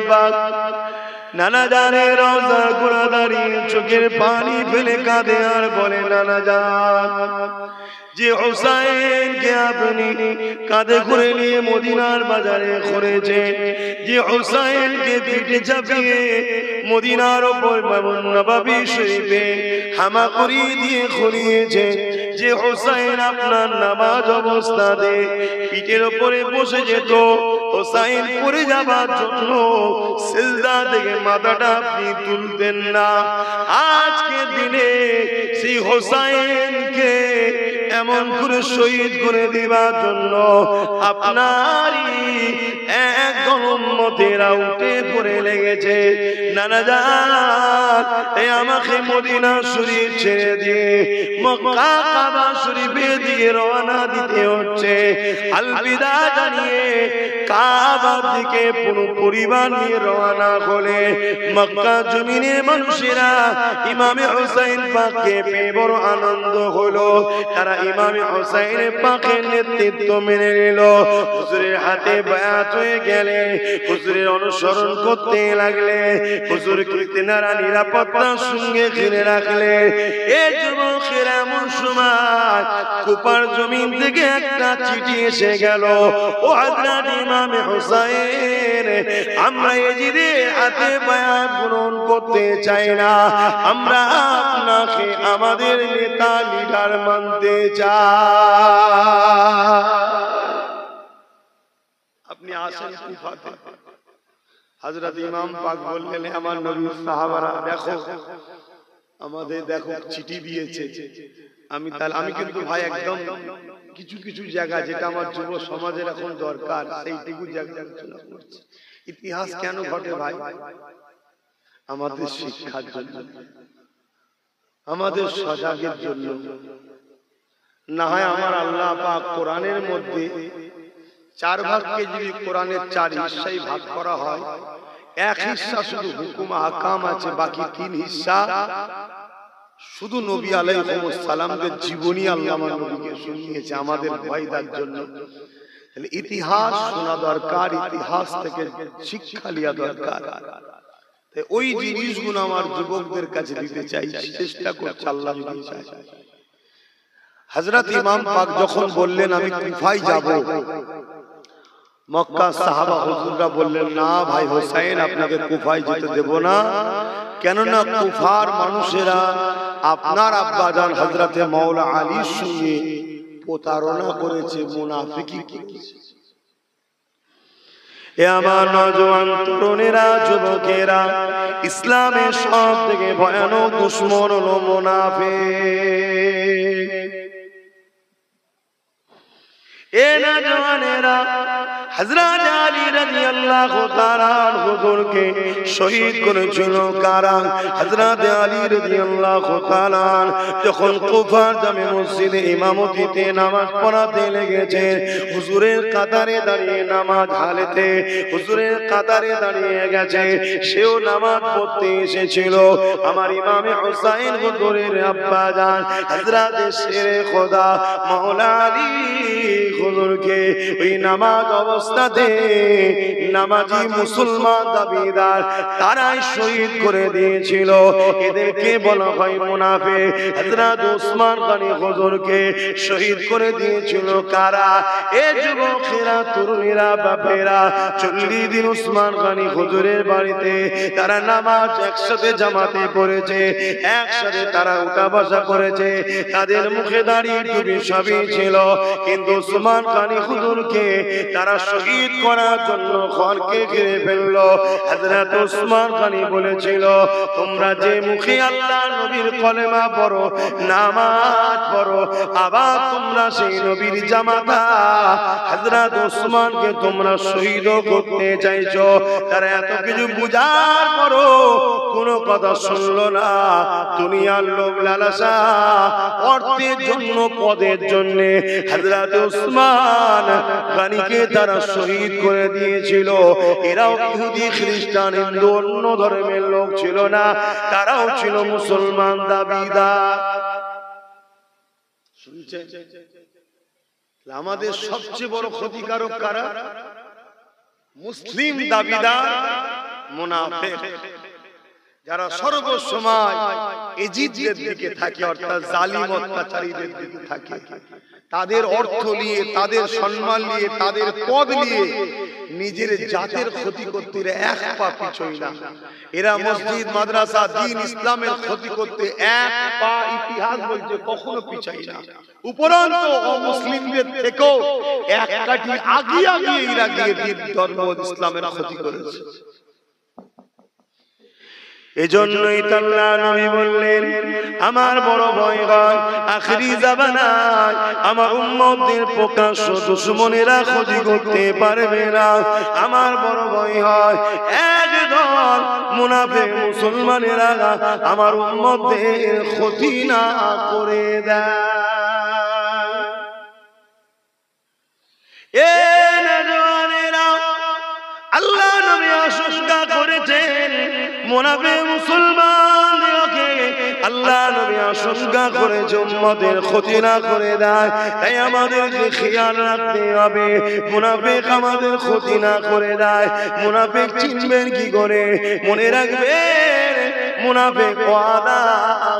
আব্বা নানা জানের রওজা গোড়া দাঁড়িয়ে চোখের পানি ফেলে কাঁদে আর বলে নানা জান যে হুসাইনকে আপনি কাঁধে করে নিয়ে মদিনার বাজারে ঘুরেছে, যে হুসাইনকে পিঠে চাপিয়ে মদিনার ওপর নববী শরীফে হামাগুড়ি দিয়ে ঘুরিয়েছে, যে হুসাইন আপনার নামাজ অবস্থাতে পিঠের উপরে বসে যেত, হুসাইন পড়ে যাবার জন্য সিজদা থেকে মাথাটা আপনি তুলতেন না, আজকে দিনে সেই হুসাইনকে এমন করে শহীদ করে দিবার জন্য আপনারই একদল উম্মতেরা উঠে পড়ে লেগেছে। নানা জান এই আমাকে মদিনা শরীফ ছেড়ে দিয়ে মক্কা কাবা শরীফের দিকে রওনা দিতে হচ্ছে। আলবিদা জানিয়ে কাবার দিকে পুরো পরিবার নিয়ে রওনা হলে মক্কা জমিনের মানুষেরা ইমামে হুসাইন পাককে পেয়ে বড় আনন্দ হলো। তারা ইমামে হুসাইন পাকের নেতৃত্ব মেনে নিল, হুজুরের হাতে বায়াত হয়ে গেলে হুজুরের অনুসরণ করতে লাগলে, হুজুরকে তেনারা নিরাপত্তার সঙ্গে ঘিরে রাখলে। এই যুবকের এমন সময় কুপার জমিন থেকে একটা চিঠি এসে গেল, ও হযরত ইমামে হুসাইন আমরা এজিদের হাতে বায়াত গ্রহণ করতে চাই না, আমরা আপনাকে আমাদের নেতা লিডার মানতে চাই। আপনি আসেন কুফাতে। হযরত ইমাম পাক বললেন আমার নবীর সাহাবারা দেখো আমাদের দেখো চিঠি দিয়েছে, আমি কিন্তু ভাই একদম কিছু কিছু জায়গা যেটা আমার যুব সমাজের এখন দরকার সেইটুকু জায়গা আলোচনা করছি। ইতিহাস কেন ঘটে ভাই? আমাদের শিক্ষার জন্য, আমাদের সজাগের জন্য। না হয় আমার আল্লাহ পাক কোরআনের মধ্যে 4 ভাগকে যদি কোরআনের 4 হিস্সায় ভাগ করা হয়, 1 হিস্সা শুধু হুকুম আহকাম আছে, বাকি 3 হিস্সা শুধু নবী আলাইহিস সালামদের জীবনী আল্লাহ আমার নবীকে শুনিয়েছে আমাদের ফায়দার জন্য। তাহলে ইতিহাস শোনা দরকার, ইতিহাস থেকে শিক্ষা নেওয়া দরকার। তাই ওই জিনিসগুলো আমার যুবকদের কাছে দিতে চাই, চেষ্টা করছি আল্লাহ যদি চায়। হযরত ইমাম পাক যখন বললেন আমি কুফায় যাব, মক্কা সাহাবা হুজুররা বললেন না ভাই হুসাইন আপনাকে কুফায় যেতে দেব না, কেননা কুফার মানুষেরা আপনার আব্বাজান হযরতে মাওলা আলীর সঙ্গে প্রতারণা করেছে, মুনাফিকি করেছে। এ আমার নওজোয়ান তরুণেরা, যুবকেরা, ইসলামের সব থেকে ভয়ানক দুশমন হলো মুনাফিক। এ নওজোয়ানেরা হযরত আলী রাদিয়াল্লাহু তাআলা হুজুরকে শহীদ করেছিল কারা? হযরত আলী রাদিয়াল্লাহু তাআলা যখন কুফার জামে মসজিদে ইমামতিতে নামাজ পড়াতে লেগেছে, হুজুরের কাতারে দাঁড়িয়ে নামাজ হালেতে হুজুরের কাতারে দাঁড়িয়ে গেছে, সেও নামাজ পড়তে এসেছিল। আমার ইমামে হুসাইন হুজুরের আব্বা জান হযরত শেরে খোদা মাওলা আলী হুজুরকে ওই নামাজ অবস্থাতে নামাজি মুসলমান দাবিদার তারাই শহীদ করে দিয়েছিল। এদেরকে বলা হয় মুনাফিক। হযরত ওসমান গনি হুজুরকে শহীদ করে দিয়েছিল কারা? এ যুবকেরা, তরুণীরা, বাপেরা 40 দিন ওসমান গনি হুজুরের বাড়িতে তারা নামাজ একসাথে জামাতে পড়েছে, একসাথে তারা উঠা বসা করেছে, তাদের মুখে দাঁড়িয়ে টুপি সবই ছিল, কিন্তু ওসমান গনি হুজুরকে তারা শহীদ করার জন্য ঘরকে ঘিরে ফেললো। হযরত ওসমান গনি বলেছিল তোমরা যে মুখে আল্লাহ নবীর কলেমা পড়ো, নামাজ পড়ো, আবার তোমরা সেই নবীর জামাতা হযরত ওসমানকে তোমরা শহীদ করতে চাইছো। তারা এত কিছু বুঝার পরও কোনো কথা শুনলো না। দুনিয়ার লোভ লালসা, অর্থের জন্য, পদের জন্য হযরত ওসমান গনিকে তারা শহীদ করে দিয়েছিল। এরাও ইহুদি, খ্রিস্টান, হিন্দু, অন্য ধর্মের লোক ছিল না, তারাও ছিল মুসলমান দাবিদার। শুনছেন? আমাদের সবচেয়ে বড় ক্ষতিকারক কারা? মুসলিম দাবিদার মুনাফিক, যারা সর্বসময় এজিদের দিকে থাকে, অর্থাৎ জালিম অত্যাচারীদের দিকে থাকে, তাদের অর্থ নিয়ে, তাদের সম্মান নিয়ে, তাদের পদ নিয়ে নিজের জাতের ক্ষতি করতে এক পা পিছোয় না। এরা মসজিদ, মাদ্রাসা, দ্বীন ইসলামের ক্ষতি করতে এক পা, ইতিহাস বলছে, কখনো পিছায় না। উপরন্তু অমুসলিমদের থেকেও এক কাঠি আগিয়ে আগিয়ে এরা গিয়ে দ্বীন ধর্ম ইসলামের ক্ষতি করেছে। এজন্যই আল্লাহ নবী বললেন, আমার বড় ভয় হয় আখিরি জামানায় আমার উম্মতদের প্রকাশ্য দুশমনেরা ক্ষতি করতে পারবে না। আমার বড় ভয় হয় একদল মুনাফিক মুসলমানেরা আমার উম্মতদের ক্ষতি না করে দেয়। এ নওজওয়ানেরা, আল্লাহ নবী আশঙ্কা করেছেন মুনাফিক মুসলমানদেরকে আল্লাহ নবী আশঙ্কা করেছে উম্মতের ক্ষতি না করে দেয়। তাই আমাদেরকে খেয়াল রাখতে হবে মুনাফিক আমাদের ক্ষতি না করে দেয়। মুনাফিক চিনবেন কি করে? মনে রাখবেন, মুনাফিক ওয়াদা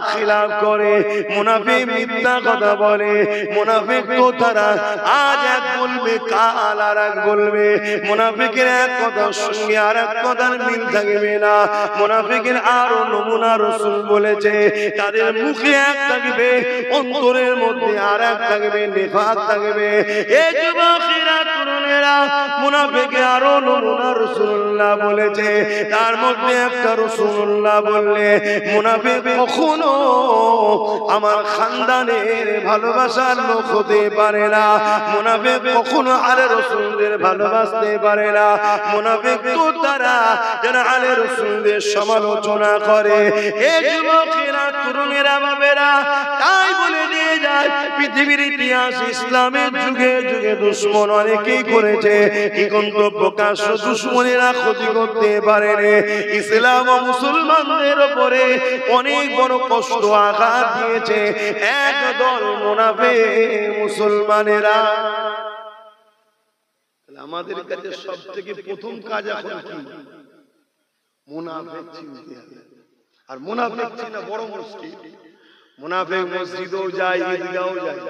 খিলাফ করে, মুনাফিক মিথ্যা কথা বলে, মুনাফিক তো তারা আজ এক বলবে, কাল আর এক বলবে। মুনাফিকের এক কথার সঙ্গে আর এক কথার মিল থাকবে না। মুনাফিকের আরো নমুনা রাসূল বলেছে, তাদের মুখে এক থাকবে, অন্তরের মধ্যে আর এক থাকবে, নিফাক থাকবে। এই যুবকেরা, তরুণেরা, মুনাফিকের আরো নমুনা রাসূলুল্লাহ বলেছে, তার মধ্যে একটা রাসূলুল্লাহ বললে, মুনাফিক কখনো আমার খানদানের ভালোবাসার লোক হতে পারে না। মুনাফিক কখনো আলে রাসূলদের ভালোবাসতে পারে না। মুনাফিক তো তারা যারা আলে রাসূলদের সমালোচনা করে। এই যুবকেরা, তরুণেরা, বাবেরা, তাই বলে দিয়ে যায়, পৃথিবীর ইতিহাস ইসলামের যুগে যুগে দুশমন অনেকেই করেছে, কিন্তু প্রকাশ্য দুশমনেরা ক্ষতি করতে পারেনি। ইসলাম ও মুসলমানদের উপরে অনেক বড় কষ্ট আঘাত দিয়েছে একদল মুনাফিক মুসলমানেরা। আমাদের কাছে সব থেকে প্রথম কাজ এখন কি? মুনাফিক চিনতে হবে। আর মুনাফিক চিনা বড় মুশকিল। মুনাফিক মসজিদেও যায়, ঈদগাহও যায়,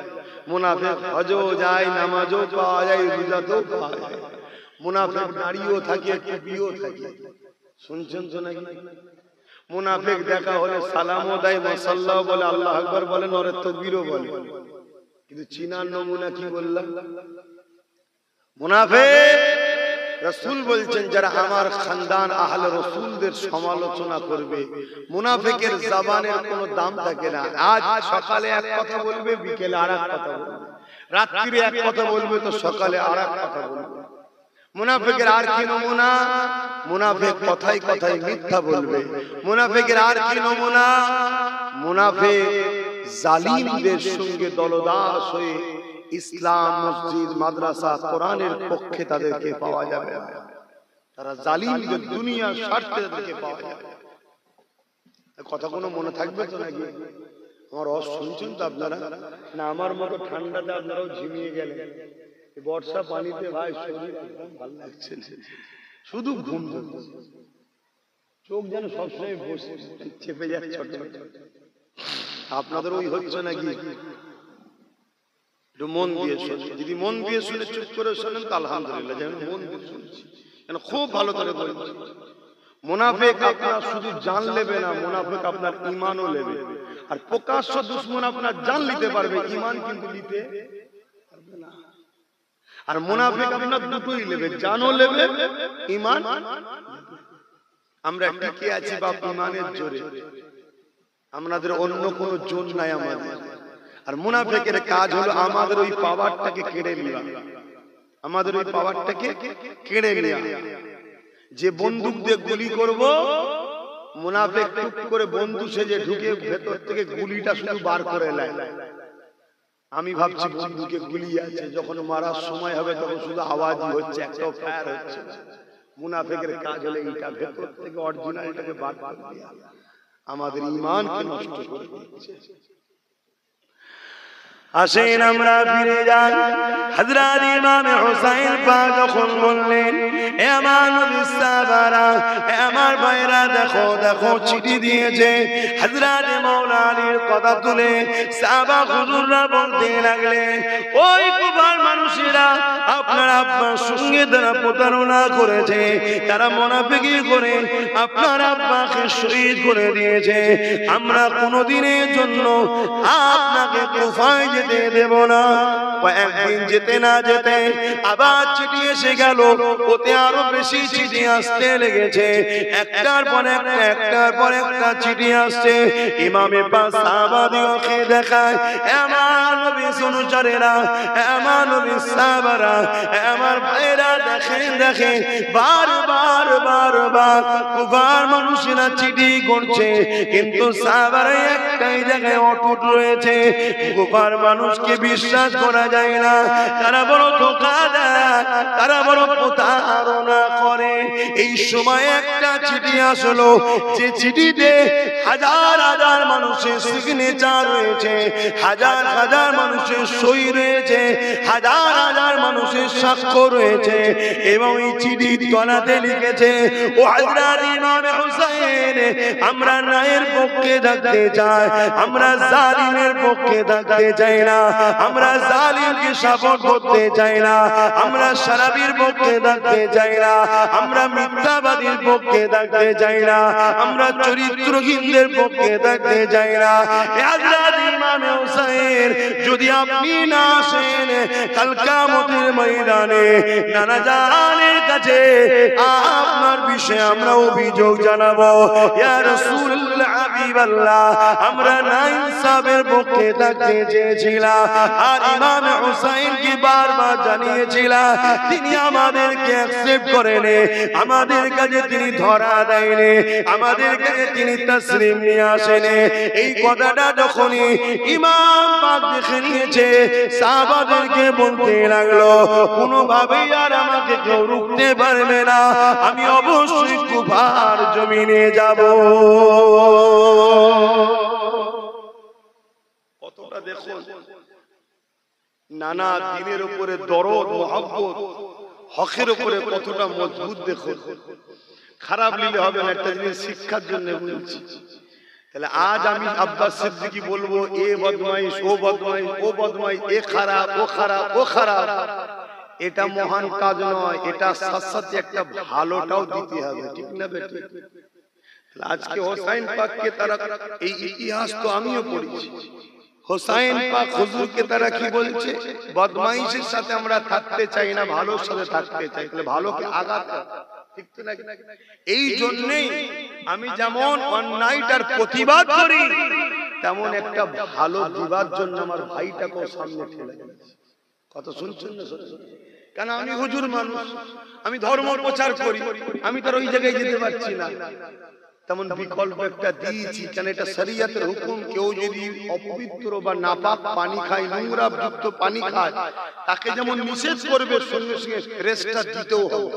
মুনাফিক হজও যায়, নামাজও পাওয়া যায়, রোজাতেও পাওয়া যায়। মুনাফিক দাড়িও থাকে, টুপিও থাকে। শুনছেন তো নাকি? মুনাফিক দেখা হলে সালামও দেয়, মাশাআল্লাহ বলে, আল্লাহু আকবার বলে, নরে তাকবীরও বলে। কিন্তু চিনার নমুনা কি বললাম? মুনাফিক রাসূল বলছেন, যারা আমার খানদান আহলে রাসূলদের সমালোচনা করবে, মুনাফিকের জবানের কোনো দাম থাকে না। আজ সকালে এক কথা বলবে, বিকেলে আরেক কথা বলবে, রাত্রিরে এক কথা বলবে, তো সকালে আরেক কথা বলবে। মুনাফিকের আর কি নমুনা? মুনাফিক কথাই কথাই মিথ্যা বলবে। মুনাফিকের আর কি নমুনা? মুনাফিক জালিমদের সঙ্গে দলদাস হয়ে ইসলাম, মসজিদ, মাদ্রাসা, কোরআনের পক্ষে তাদেরকে পাওয়া যাবে। তারা জালিমদের দুনিয়ার স্বার্থে তাদেরকে পাওয়া যাবে। কথা কোনো মনে থাকবে তো নাকি? আমার শুনছেন তো আপনারা? না আমার মতো ঠান্ডাতে আপনারাও ঝিমিয়ে গেলেন। বর্ষা পানিতে ভাই শরীর একদম ভালো লাগছে, শুধু ঘুম ধরছে, চোখ যেন সবসময় বসে চেপে যাচ্ছে। আপনাদের ওই হচ্ছে নাকি? একটু মন দিয়ে শুনুন। যদি মন দিয়ে শুনে চুপ করে শোনেন তো আলহামদুলিল্লাহ, যেন মন দিয়ে শুনছি, খুব ভালো করে বলছি। মুনাফিক আপনার শুধু জান নেবে না, মুনাফিক আপনার ঈমানও নেবে। আর প্রকাশ্য দুশমন আপনার জান নিতে পারবে, ঈমান কিন্তু নিতে পারবে না। আর মুনাফিক আপনার দুটোই নেবে, জানও নেবে, ঈমান। আমরা টিকে আছি বাপ ঈমানের জোরে, আমাদের অন্য কোনো জোর নাই আমাদের। আর মুনাফিকের কাজ হলো আমাদের ওই পাওয়ারটাকে কেড়ে নেওয়া, আমাদের ওই পাওয়ারটাকে কেড়ে নেওয়া। যে বন্দুক দিয়ে গুলি করব, মুনাফিক টুক করে বন্ধু সেজে ঢুকে ভেতর থেকে গুলিটা শুধু বার করে নেয়। আমি ভাবছি বন্ধুকে গুলি আছে, যখন মারার সময় হবে তখন শুধু আওয়াজই হচ্ছে, একটাও ফায়ার হচ্ছে। মুনাফিকের কাজ হলো এইটা, ভেতর থেকে অরিজিনালটাকে বার করে দেয়া, আমাদের ঈমানকে নষ্ট করে দিচ্ছে। আসেন আমরা ফিরে যাই। হযরত ইমাম হুসাইন পাক যখন বললেন, এ আমার নবীর সাহাবারা, এ আমার ভাইরা, দেখো দেখো চিঠি দিয়েছে। হযরত মাওলা আলীর কথা তুলে সাহাবা হুজুররা বলতে লাগলেন, ওই কুফার মানুষেরা আপনার আব্বার সঙ্গে তারা প্রতারণা করেছে, তারা মুনাফিকি করে আপনার আব্বাকে শহীদ করে দিয়েছে। আমরা কোনোদিনের জন্য আপনাকে কুফায় যেতে দেব না। কয়েকদিন যেতে না যেতে আবার চিঠি এসে গেল, ওতে আরো বেশি চিঠি আসতে লেগেছে। একটার পর একটা, একটার পর একটা চিঠি আসছে। ইমামে পাক সাহাবাদিওকে দেখায়, আমার নবীর অনুসারীরা, আমার নবীর সাহাবারা, আমার ভাইরা, দেখেন দেখেন, বারবার বারবার কুফার মানুষেরা চিঠি করছে, কিন্তু সাহাবারা একটাই জায়গায় অটুট রয়েছে। কুফার মানুষকে বিশ্বাস করা যায় না, তারা বড় ধোঁকা দেয়, তারা বড় প্রতারণা করে। এই সময় একটা চিঠি আসলো, যে চিঠিতে হাজার হাজার মানুষের সিগনেচার রয়েছে, হাজার হাজার মানুষের সই রয়েছে, হাজার হাজার মানুষের সাক্ষ্য রয়েছে। এবং এই চিঠির তলাতে লিখেছে, ও হযরত ইমাম হুসাইন, আমরা ন্যায়ের পক্ষে থাকতে চাই, আমরা জালিমের পক্ষে থাকতে চাই না, আমরা জালিমকে সাপোর্ট করতে চাই না, আমরা শারাবির পক্ষে থাকতে চাই না, আমরা মিথ্যাবাদীর পক্ষে থাকতে চাই না, আমরা চরিত্রহীনদের পক্ষে থাকতে চাই না। হযরত ইমাম হুসাইন, যদি আপনি না আসেন, কাল কিয়ামতের ময়দানে নানা জানের কাছে আপনার বিষয়ে আমরা অভিযোগ জানাবো। ইয়া রাসূলুল্লাহ, হাবিবাল্লাহ, আমরা না ইনসাফের পক্ষে থাকতে চেয়েছিলাম, আর ইমাম হুসাইনকে বারবার জানিয়েছিলাম, তিনি আমাদেরকে অ্যাকসেপ্ট করেনি, আমাদের কাছে তিনি ধরা দেয়নি, আমাদের কাছে তিনি তাসলিম নিয়ে আসেনি। এই কথাটা যখনই ইমাম পাক দেখে নিয়েছে, সাহাবাদেরকে বলতে লাগলো, কোনোভাবেই আর আমাকে কেউ রুখতে পারবে না, আমি অবশ্যই কুফার জমিনে যাব। কতটা দেখুন, নানা দিনের উপরে দরদ, মহব্বত, হকের উপরে কতটা মজবুত দেখুন। খারাপ নিলে হবে না, একটা জিনিস শিক্ষার জন্য বলছি। তাহলে আজ আমি আব্বাস সিদ্দিকী বলবো, এ বদমাইশ, ও বদমাইশ, ও বদমাইশ, এ খারাপ, ও খারাপ, ও খারাপ, এটা মহান কাজ নয়। এটা সাথে সাথে একটা ভালোটাও দিতে হবে, ঠিক না বেটি? আজকে হোসাইন পাককে তারা, এই ইতিহাস তো আমিও পড়েছি, হোসাইন পাক হুজুরকে তারা কি বলছে, বদমাইশের সাথে আমরা থাকতে চাই না, ভালোর সাথে থাকতে চাই। তাহলে ভালোকে আগাতে, ঠিক তো নাকি? এই জন্যই আমি যেমন অন্যায়টার প্রতিবাদ করি, তেমন একটা ভালো দিবার জন্য আমার ভাইটাকে সামনে ঠেলে দিয়েছি। কথা শুনছেন না? কেন? আমি হুজুর মানুষ, আমি ধর্ম প্রচার করি, আমি তো ওই জায়গায় যেতে পারছি না, তেমন বিকল্প একটা দিয়েছি। কেন? এটা শরীয়তের হুকুম। কেউ যদি অপবিত্র বা নাপাক পানি খায়, নোংরা যুক্ত পানি খায়, তাকে যেমন নিষেধ করবে, সঙ্গে সঙ্গে রেস্টটা দিতেও হবে,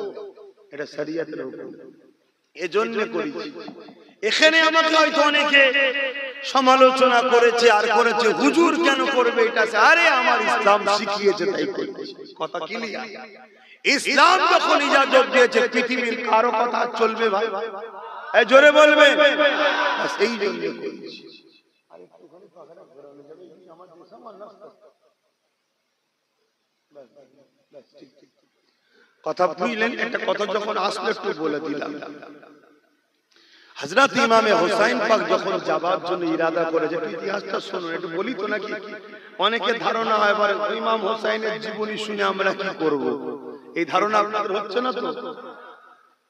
এটা শরীয়তের হুকুম। এজন্য করেছি। এখানে আমাকে হয়তো অনেকে সমালোচনা করেছে আর করেছে, হুজুর কেন করবে এটা? আরে আমার ইসলাম শিখিয়েছে তাই করেছি। কথা ক্লিয়ার। ইসলাম যখন ইজাজত দিয়েছে, পৃথিবীর কারো কথা চলবে ভাই? এই জোরে বলবে, এই জন্য করেছি। কথা বুঝলেন? একটা কথা যখন আসলে একটু বলে দিলাম। হযরত ইমামে হুসাইন পাক যখন যাবার জন্য ইরাদা করেছে, ইতিহাসটা শুনুন, একটু বলি তো নাকি? অনেকের ধারণা হয় এবার ইমাম হুসাইনের জীবনী শুনে আমরা কি করব, এই ধারণা আপনাদের হচ্ছে না তো?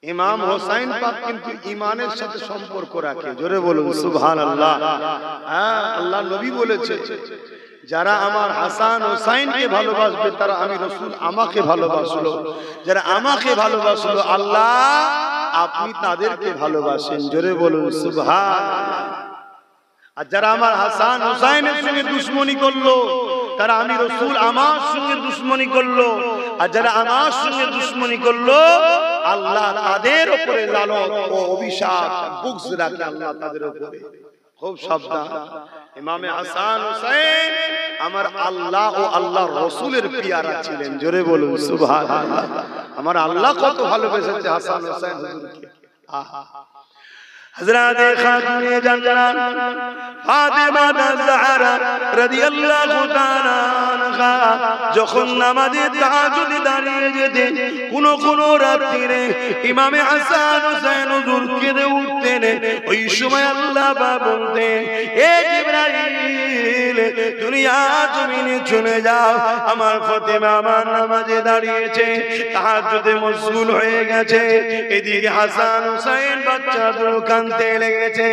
ইমাম হুসাইন পাক কিন্তু ঈমানের সাথে সম্পর্ক রাখে। জোরে বলুন সুবহানাল্লাহ। হ্যাঁ, আল্লাহ নবী বলেছে, যারা আমার হাসান হুসাইনকে ভালোবাসবে, তারা আমি রাসূল আমাকে ভালোবাসলো। যারা আমাকে ভালোবাসলো, আল্লাহ আপনি তাদেরকে ভালোবাসেন। জোরে বলুন সুবহানাল্লাহ। আর যারা আমার হাসান হুসাইনের সঙ্গে দুশমনি করলো, তারা আমি রাসূল আমার সঙ্গে দুশমনি করলো। আর যারা আমার সঙ্গে দুশমনি করলো, আল্লাহ তাদের উপরে লানত ও অভিশাপ বুগজ রাখে আল্লাহ তাদের উপরে। খুব সাবধান। ইমামে হাসান হুসাইন আমার আল্লাহ ও আল্লাহর রাসূলের পিয়ারা ছিলেন। জোরে বলুন সুবহানাল্লাহ। আমার আল্লাহ কত ভালোবেসেছে হাসান হুসাইন হুজুরকে। আহা হযরতে খাতুনে জান্নাত ফাতেমা জাহরা রাদিয়াল্লাহু তাআলা আনহা যখন নামাজে তাহাজ্জুদে দাঁড়িয়ে যেতেন, কোন রাত্রিরে ইমামে হাসান হুসাইন হুজুর কেঁদে উঠতেন। ওই সময় আল্লাহ পাক বলতেন, এ জিবরাইল দুনিয়া জমিনে চলে যাও, আমার ফাতেমা আমার নামাজে দাঁড়িয়েছে, তাহাজ্জুদে মশগুল হয়ে গেছে। এদিকে হাসান হুসাইন বাচ্চাদের কাঁদতে লেগেছে।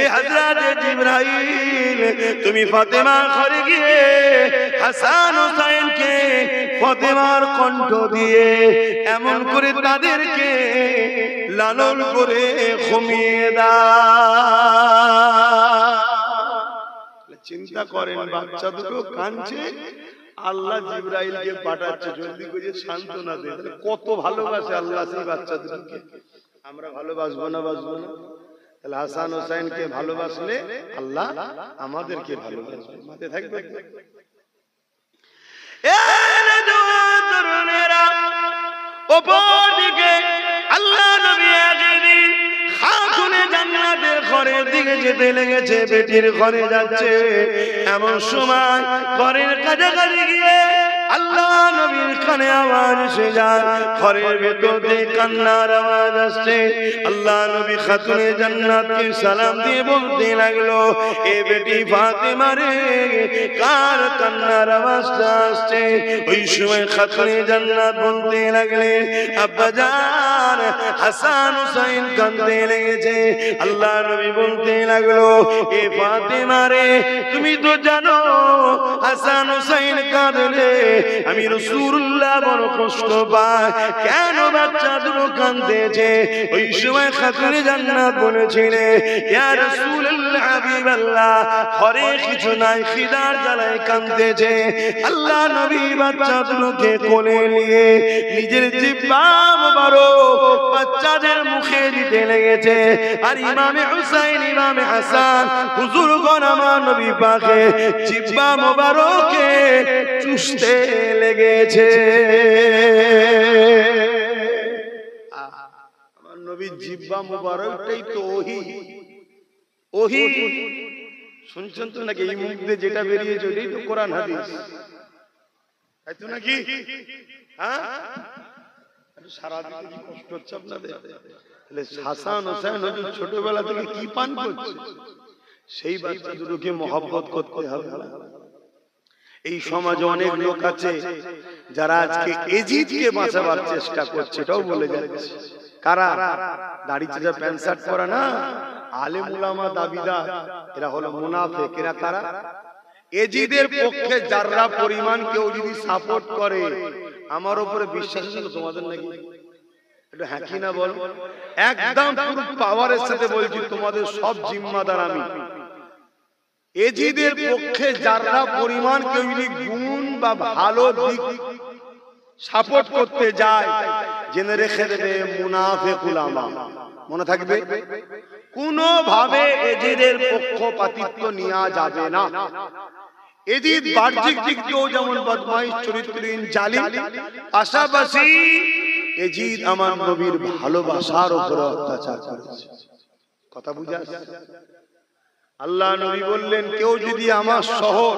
এ হযরতে জিবরাইল তুমি ফাতেমার ঘরে গিয়ে হাসান হুসাইনকে ফাতেমার কণ্ঠ দিয়ে এমন করে তাদেরকে লালন করে ঘুমিয়ে দাও। চিন্তা করেন, বাচ্চা দুটো কাঁদছে, আল্লাহ জিবরাইলকে পাঠাচ্ছে জলদি করে সান্ত্বনা দে। কত ভালোবাসে আল্লাহ সেই বাচ্চা দুটোকে। আমরা ভালোবাসবো না? বাসবো না? তাহলে হাসান হুসাইনকে ভালোবাসলে আল্লাহ আমাদেরকে ভালোবাসবে। মাথায় থাকবে। ওপরদিকে আল্লাহ নবী একদিন খাতুনে জান্নাতের ঘরের দিকে যেতে লেগেছে, বেটির ঘরে যাচ্ছে। এমন সময় ঘরের কাছাকাছি গিয়ে আল্লাহ নবীর কানে আওয়াজ এসে যায়, ঘরের ভেতর থেকে কান্নার আওয়াজ আসছে। আল্লাহ নবী খাতুনে জান্নাতকে সালাম দিয়ে বলতে লাগলো, এ বেটি ফাতেমা রে, কার কান্নার আওয়াজটা আসছে? ওই সময় খাতুনে জান্নাত বলতে লাগলে, আব্বা জান হাসান হুসাইন কাঁদতে লেগেছে। আল্লাহ নবী বলতে লাগলো, এ ফাতেমা রে, তুমি তো জানো হাসান হুসাইন কাঁদলে আমি রাসূলুল্লাহ বড় কষ্ট পাই, কেন বাচ্চা দুটো কাঁদতেছে? ওই সময় খাতুনে জান্নাত বলেছিলে, ইয়া রাসূলুল্লাহ হাবিবাল্লাহ, ঘরে কিছু নাই, খিদার জ্বালায় কাঁদতেছে। আল্লাহ নবী বাচ্চা দুটোকে কোলে নিয়ে নিজের জিহ্বা মোবারক বাচ্চাদের মুখে দিতে লেগেছে। আর ইমামে হুসাইন ইমামে হাসান হুজুরগণ আমার নবী পাকে জিহ্বা মোবারকে চুষতে লেগেছে। আমার নবীর জিহ্বা মোবারকটাই তো ওহী। শুনছেন তো নাকি? এই মুখ দিয়ে যেটা বেরিয়েছে ওটাই তো কোরআন হাদিস, তাই তো নাকি? হ্যাঁ, সারাদিন কি কষ্ট হচ্ছে আপনাদের? হাসান হুসাইন হুজুর ছোটবেলা থেকে কি পান করছে, সেই বাচ্চা দুটোকে মহব্বত করতে হবে। এই সমাজে অনেক লোক আছে যারা আজকে এজিদকে বাঁচাবার চেষ্টা করছে, এটাও বলে যাচ্ছে। কারা? দাড়ি চাচা প্যান্ট শার্ট পরা না, আলেম উলামা দাবিদার, এরা হলো মুনাফিক। এরা কারা? এজিদের পক্ষে যারা পরিমাণ কেউ যদি সাপোর্ট করে, আমার উপরে বিশ্বাস ছিল তোমাদের নাকি? একটু হ্যাঁ কি না বল। একদম পুরো পাওয়ারের সাথে বলছি, তোমাদের সব জিম্মাদার আমি। এজিদের পক্ষে যারা পরিমাণ কেউ যদি গুণ বা ভালো দিক সাপোর্ট করতে যায়, জেনে রেখে দেবে মুনাফিক উলামা। মনে থাকবে, কোনো ভাবে এজিদের পক্ষপাতিত্ব নেওয়া যাবে না। এজিদ বাহ্যিক দিক দিয়েও যেমন বদমাইশ, চরিত্রহীন, জালিম, পাশাপাশি এজিদ আমার নবীর ভালোবাসার উপরে অত্যাচার করেছে। কথা বুঝা? আল্লাহ নবী বললেন, কেউ যদি আমার শহর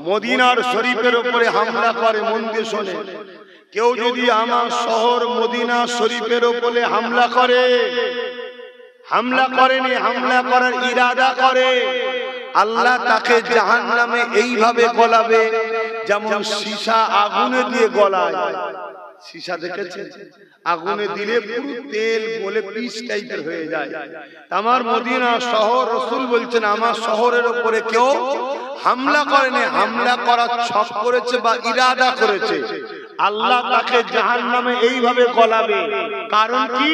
মদিনার শরীফের উপরে হামলা করে, মন দিয়ে শোনে, কেউ যদি আমার শহর মদিনা শরীফের উপরে হামলা করে, হামলা করেনি, হামলা করার ইরাদা করে, আল্লাহ তাকে জাহান্নামে এইভাবে গলাবে যেমন সীসা আগুনে দিয়ে গলায়। সীসা দেখেছেন? আগুনে দিলে পুরো তেল গলে পিস টাইপের হয়ে যায়। আমার মদিনা শহর, রাসূল বলছেন আমার শহরের উপরে কেউ হামলা করেনি, হামলা করার ছক করেছে বা ইরাদা করেছে, আল্লাহ তাকে জাহান্নামে এইভাবে গলাবে। কারণ কি?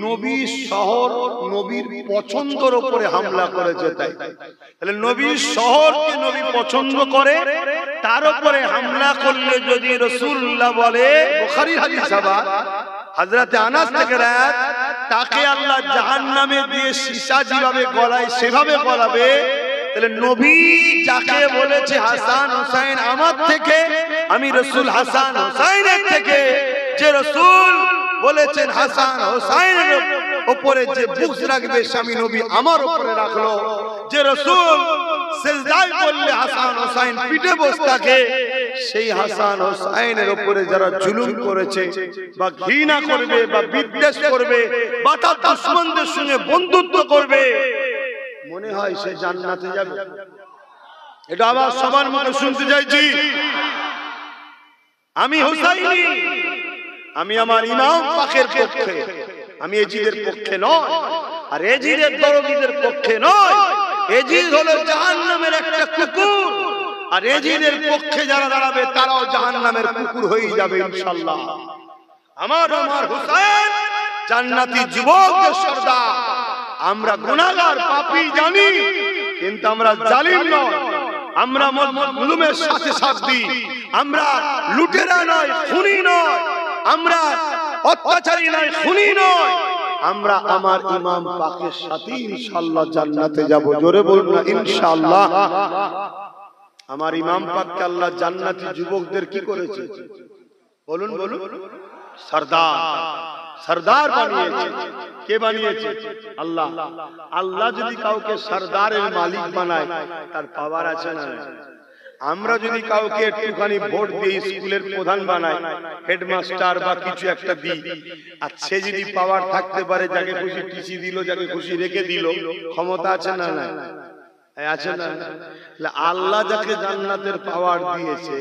নবীর শহর নবীর পছন্দের উপরে হামলা করেছে। তাই তাহলে নবীর শহরকে নবী পছন্দ করে, তার উপরে হামলা করলে যদি রাসূলুল্লাহ বলে, বুখারীর হাদিস, হযরত আনাস থেকে রাত, তাকে আল্লাহ জাহান্নামে দিয়ে সীসা যেভাবে গলায় সেভাবে গলাবে, তাহলে নবী যাকে বলেছে হাসান হোসেন আমার থেকে, আমি রাসূল হাসান হোসেনের থেকে, যে রাসূল বলেছেন হাসান হোসেনের উপরে যে বুকস রাখবে স্বামী নবী আমার উপরে রাখলো, যে রাসূল সিজদায় বললে হাসান হোসেন পিঠে বসে থাকে, সেই হাসান হোসেনের উপরে যারা জুলুম করেছে বা ঘৃণা করবে বা বিদ্বেষ করবে বা তার দুশমনদের সঙ্গে বন্ধুত্ব করবে, মনে হয় সে জান্নাতে যাবে? এটা আবার সবার মুখে শুনতে চাইছি। আমি হুসাইনি, আমি আমার ইমাম পাকের পক্ষে, আমি এজিদের পক্ষে নয়, আর এজিদের দরদীদের পক্ষে নয়। এজিদ হলো জাহান্নামের একটা কুকুর, আর এজিদের পক্ষে যারা দাঁড়াবে তারাও জাহান্নামের কুকুর হয়ে যাবে ইনশাআল্লাহ। আমার হুসাইন জান্নাতি যুবকদের সর্দার। আমরা গুনাহগার পাপী জানি, কিন্তু আমরা জালিম নয়, আমরা মজলুমের সাথে সাথ দিই, আমরা লুটেরা নয়, খুনি নয়, আমরা অত্যাচারী নয়, খুনি নয়, আমরা আমার ইমাম পাকের সাথে ইনশাআল্লাহ জান্নাতে যাব। জোরে বলুন না ইনশাআল্লাহ। আমার ইমাম পাককে আল্লাহ জান্নাতি যুবকদের কি করেছে বলুন বলুন? সরদার, সরদার বানিয়েছে। কে বানিয়েছে? আল্লাহ। আল্লাহ যদি কাউকে সরদারের মালিক বানায় তার পাওয়ার আছে না? আমরা যদি কাউকে একটুখানি ভোট দিয়ে স্কুলের প্রধান বানাই, হেডমাস্টার বা কিছু একটা দিই, আর সে যদি পাওয়ার থাকতে পারে, যাকে খুশি টিসি দিল, যাকে খুশি রেখে দিল, ক্ষমতা আছে না? না আছে না? আল্লাহ যাকে জান্নাতের পাওয়ার দিয়েছে,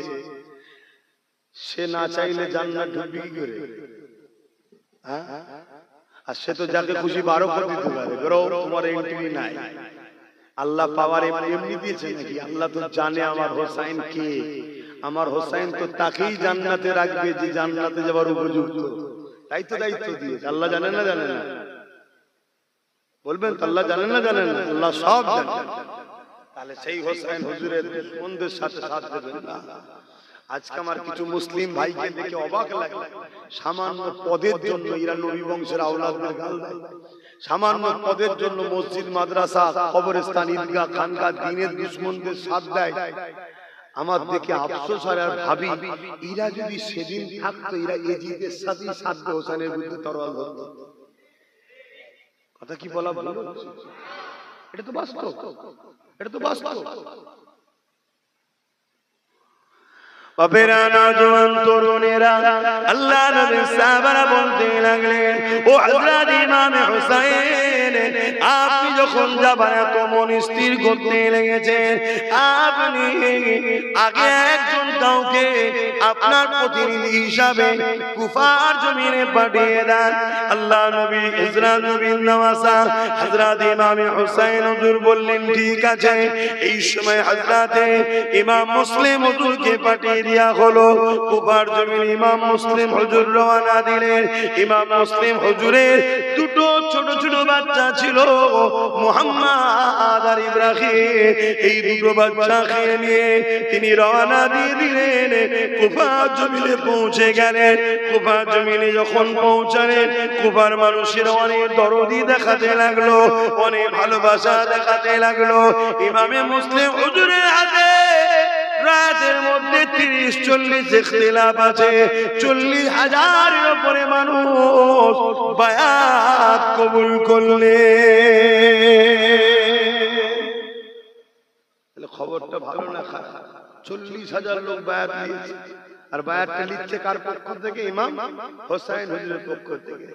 সে না চাইলে জান্নাত ঢুকবে কি করে? আর সে তো যাকে খুশি 12 করে দিতে পারে, তোমার এন্ট্রি নাই। আল্লাহ পাওয়ার এমনি দিয়েছে নাকি? আল্লাহ তো জানে আমার হোসাইন কে, আমার হোসাইন তো তাকেই জান্নাতে রাখবে যে জান্নাতে যাওয়ার উপযুক্ত, তাই তো দায়িত্ব দিয়েছে। আল্লাহ জানেন না? জানেন না? বলবেন তো আল্লাহ জানেন না? জানেন না? আল্লাহ সব জানেন। তাহলে সেই হোসাইন হুজুরের দুশমনদের সাথে সাথ দেবেন না। আজকে আমার কিছু মুসলিম ভাইকে দেখে অবাক লাগে, সামান্য পদের জন্য এরা নবী বংশের আওলাদদের গাল দেয়, সামান্য পদের জন্য মসজিদ, মাদ্রাসা, কবরস্থান, ঈদগাহ, খানকা, দ্বীনের দুশমনদের সাথ দেয়। আমার দেখে আফসোস আর ভাবি, এরা যদি সেদিন থাকতো, এরা এজিদের সাথে সাথ দিয়ে হোসেনের বিরুদ্ধে তরোয়াল ধরতো। কথা কি বলা ভালো? এটা তো বাস্তব, এটা তো বাস্তব। বাবেরা নওজওয়ান তরুণেরা আল্লাহ নবীর সাহাবারা বলতে লাগলেন, ও হযরত ইমাম হুসাইন, আপনি যখন যাবেন এত মন স্থির করতে লেগেছেন, আপনি আগে একজন কাউকে আপনার প্রতিনিধি হিসাবে কুফার জমিনে পাঠিয়ে দেন। আল্লাহ নবী হযরত নবী নওয়াসা হযরত ইমাম হুসাইন হুজুর বললেন ঠিক আছে। এই সময় হযরত ইমাম মুসলিম হুজুরকে পাঠিয়ে দিয়া হলো কুফার জমিনে। ইমাম মুসলিম হুজুর রওনা দিলেন। ইমাম মুসলিম হুজুরের দুটো ছোট ছোট বাচ্চা ছিল, মুহাম্মদ আর ইব্রাহিম। এই দুটো বাচ্চাকে নিয়ে তিনি রওনা দিয়ে দিলেন, কুফার জমিনে পৌঁছে গেলেন। কুফার জমিনে যখন পৌঁছালেন, কুফার মানুষের অনেক দরদি দেখাতে লাগলো, অনেক ভালোবাসা দেখাতে লাগলো। ইমামে মুসলিম হুজুরের হাতে রাতের মধ্যে 30-40 ইখতিলাফ আছে। 40,000-এর উপরে মানুষ বায়াত কবুল করলে। খবরটা ভালো না খারাপ? 40,000 লোক বায়াত নিয়েছে। আর বায়াতটা লিখছে কার পক্ষ থেকে? ইমাম হোসেন হুজুরের পক্ষ থেকে।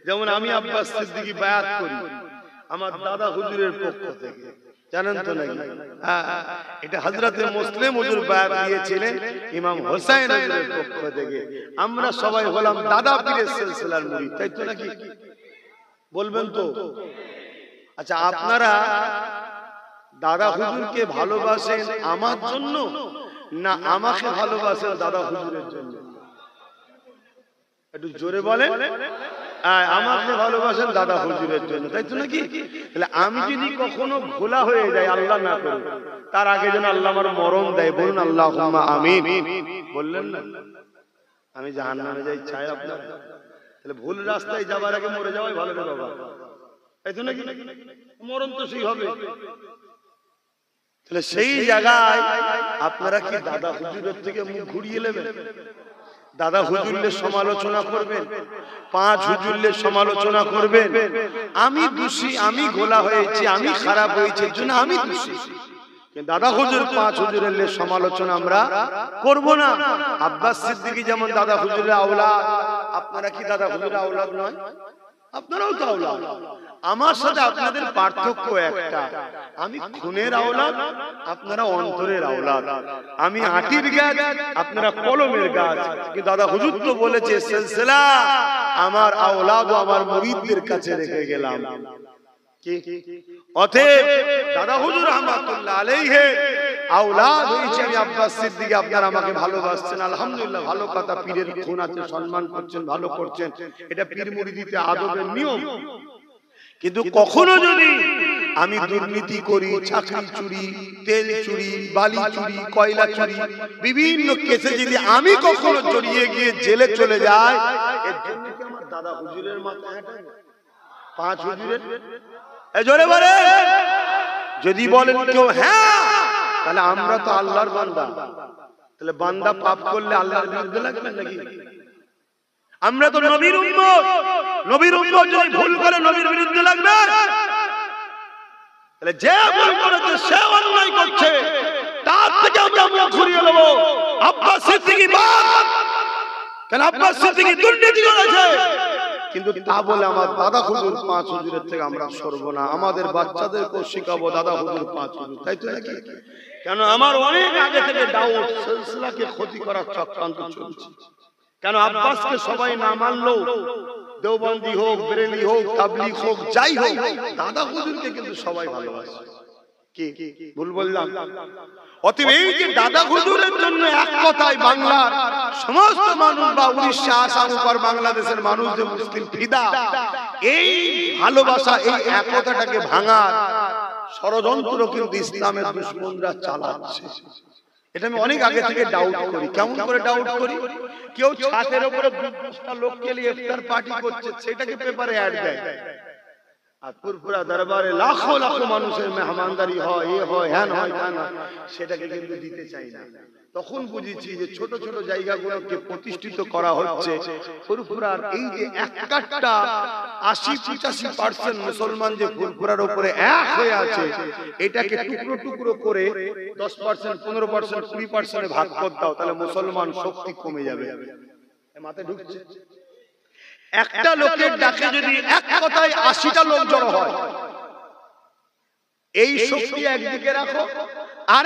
যেমন আমি আব্বাস সিদ্দিকী বায়াত করি আমার দাদা হুজুরের পক্ষ থেকে, জানেন তো নাকি? এটা হযরতে মুসলিম হুজুর বায়াত দিয়েছিলেন ইমাম হোসেন হুজুরের পক্ষ থেকে। আমরা সবাই হলাম দাদা পীরের সিলসিলার মুরিদ, তাই তো নাকি? বলবেন তো? আচ্ছা, আপনারা দাদা হুজুরকে ভালোবাসেন আমার জন্য না আমাকে ভালোবাসেন দাদা হুজুরের জন্য? একটু জোরে বলেন। আমাকে ভালোবাসেন দাদা হুজুরের জন্য, তাই তো নাকি? তাহলে আমি যদি কখনো ভোলা হয়ে যাই, আল্লাহ না করে, তার আগে যেন আল্লাহ আমার মরণ দেয়। বলুন আল্লাহুম্মা আমিন। বললেন না? আমি জাহান্নামে যাই চাই আপনার? তাহলে ভুল রাস্তায় যাবার আগে মরে যাওয়াই ভালো রে বাবা, তাই তো নাকি? মরণ তো সেই হবে। তাহলে সেই জায়গায় আপনারা কি দাদা হুজুরের থেকে মুখ ঘুরিয়ে নেবেন? দাদা হুজুরের সমালোচনা করবেন, পাঁচ হুজুরের সমালোচনা করবেন, আমি দোষী, আমি গোলা হয়েছি, আমি খারাপ হয়েছে, এর জন্য আমি দোষী। দাদা হুজুর পাঁচ হুজুরের সমালোচনা আমরা করব না। আব্বাস সিদ্দিকী যেমন দাদা হুজুরের আওলাদ, আপনারা কি দাদা হুজুরের আওলাদ নয়? আপনারাও তো আওলাদ। আমার সাথে আপনাদের পার্থক্য একটা, আমি খুনের আওলাদ, আপনারা অন্তরের আওলাদ। আমি আটির গাছ, আপনারা কলমের গাছ। কিন্তু দাদা হুজুর তো বলেছে সিলসিলা আমার আওলাদ ও আমার মুরিদদের কাছে রেখে গেলাম। অতএব দাদা হুজুর রাহমাতুল্লাহ আলাইহি আওলাদ হয়েছে আমি আব্বাস সিদ্দিকী, আপনারা আমাকে ভালোবাসছেন, আলহামদুলিল্লাহ, ভালো কথা। পীরের খুন আছে, সম্মান করছেন, ভালো করছেন, এটা পীর মুরিদিতে আদবের নিয়ম। কিন্তু কখনো যদি আমি দুর্নীতি করি, চাকরি চুরি, তেল চুরি, বালি চুরি, কয়লা চুরি, বিভিন্ন কেসে যদি আমি কখনো জড়িয়ে গিয়ে জেলে চলে যাই, এর জন্য কি আমার দাদা হুজুরের মাথায় পাঁচ হুজুরের জোরে বলে? যদি বলেন কেউ হ্যাঁ, তাহলে আমরা তো আল্লাহর বান্দা, তাহলে বান্দা পাপ করলে আল্লাহর বিরুদ্ধে লাগবে নাকি? আমরা তো নবীর উম্মত, নবীর উম্মত যদি ভুল করে নবীর বিরুদ্ধে লাগবে? তাহলে যে ভুল করেছে সে অন্যায় করছে, তার থেকে আমরা মুখ ঘুরিয়ে নেব। আব্বাস সিদ্দিকী বাদ, কেন আব্বাস সিদ্দিকী দুর্নীতি করেছে, কিন্তু তা বলে আমার দাদা হুজুর পাঁচ হুজুরের থেকে আমরা সরব না। আমাদের বাচ্চাদেরকেও শিখাবো দাদা হুজুর পাঁচ হুজুর, তাই তো নাকি? কেন আমার অনেক আগে থেকে ডাউট, সিলসিলাকে ক্ষতি করার চক্রান্ত চলছে। কেন আব্বাসকে সবাই না মানলো, দেওবন্দি হোক, বেরেলি হোক, তাবলীগ হোক, যাই হোক, দাদা হুজুরকে কিন্তু সবাই ভালোবাসে। কি ভুল বললাম? অতএব এই যে দাদা হুজুরের জন্য এক কথায় বাংলার সমস্ত মানুষ বা উড়িষ্যা, আসাম, উপর বাংলাদেশের মানুষ যে মুসলিম ফিদা, এই ভালোবাসা, এই একতাটাকে ভাঙার ষড়যন্ত্র কিন্তু ইসলামের দুশমনরা চালাচ্ছে। এটা আমি অনেক আগে থেকে ডাউট করি। কেমন করে ডাউট করি? কেউ ছাদের উপরে ২০টা লোককে নিয়ে ইফতার পার্টি করছে, সেটাকে পেপারে অ্যাড দেয়, আর পুরপুরা দরবারে লাখো লাখো মানুষের মেহমানদারি হয়, এ হয়, হ্যান হয়, তা না, সেটাকে কিন্তু দিতে চাই না। তখন বুঝেছি যে ছোট ছোট জায়গাগুলোকে প্রতিষ্ঠিত করা হচ্ছে। ফুরফুরার এই যে একটা ৮০-৮৫% মুসলমান যে ফুরফুরার উপরে এক হয়ে আছে, এটাকে টুকরো টুকরো করে 10%, 15%, 20% ভাগ করে দাও, তাহলে মুসলমান শক্তি কমে যাবে। মাথায় ঢুকছে? একটা লোকের ডাকে যদি এক কথায় ৮০টা লোক জড়ো হয়, এই শক্তি একদিকে রাখো, আর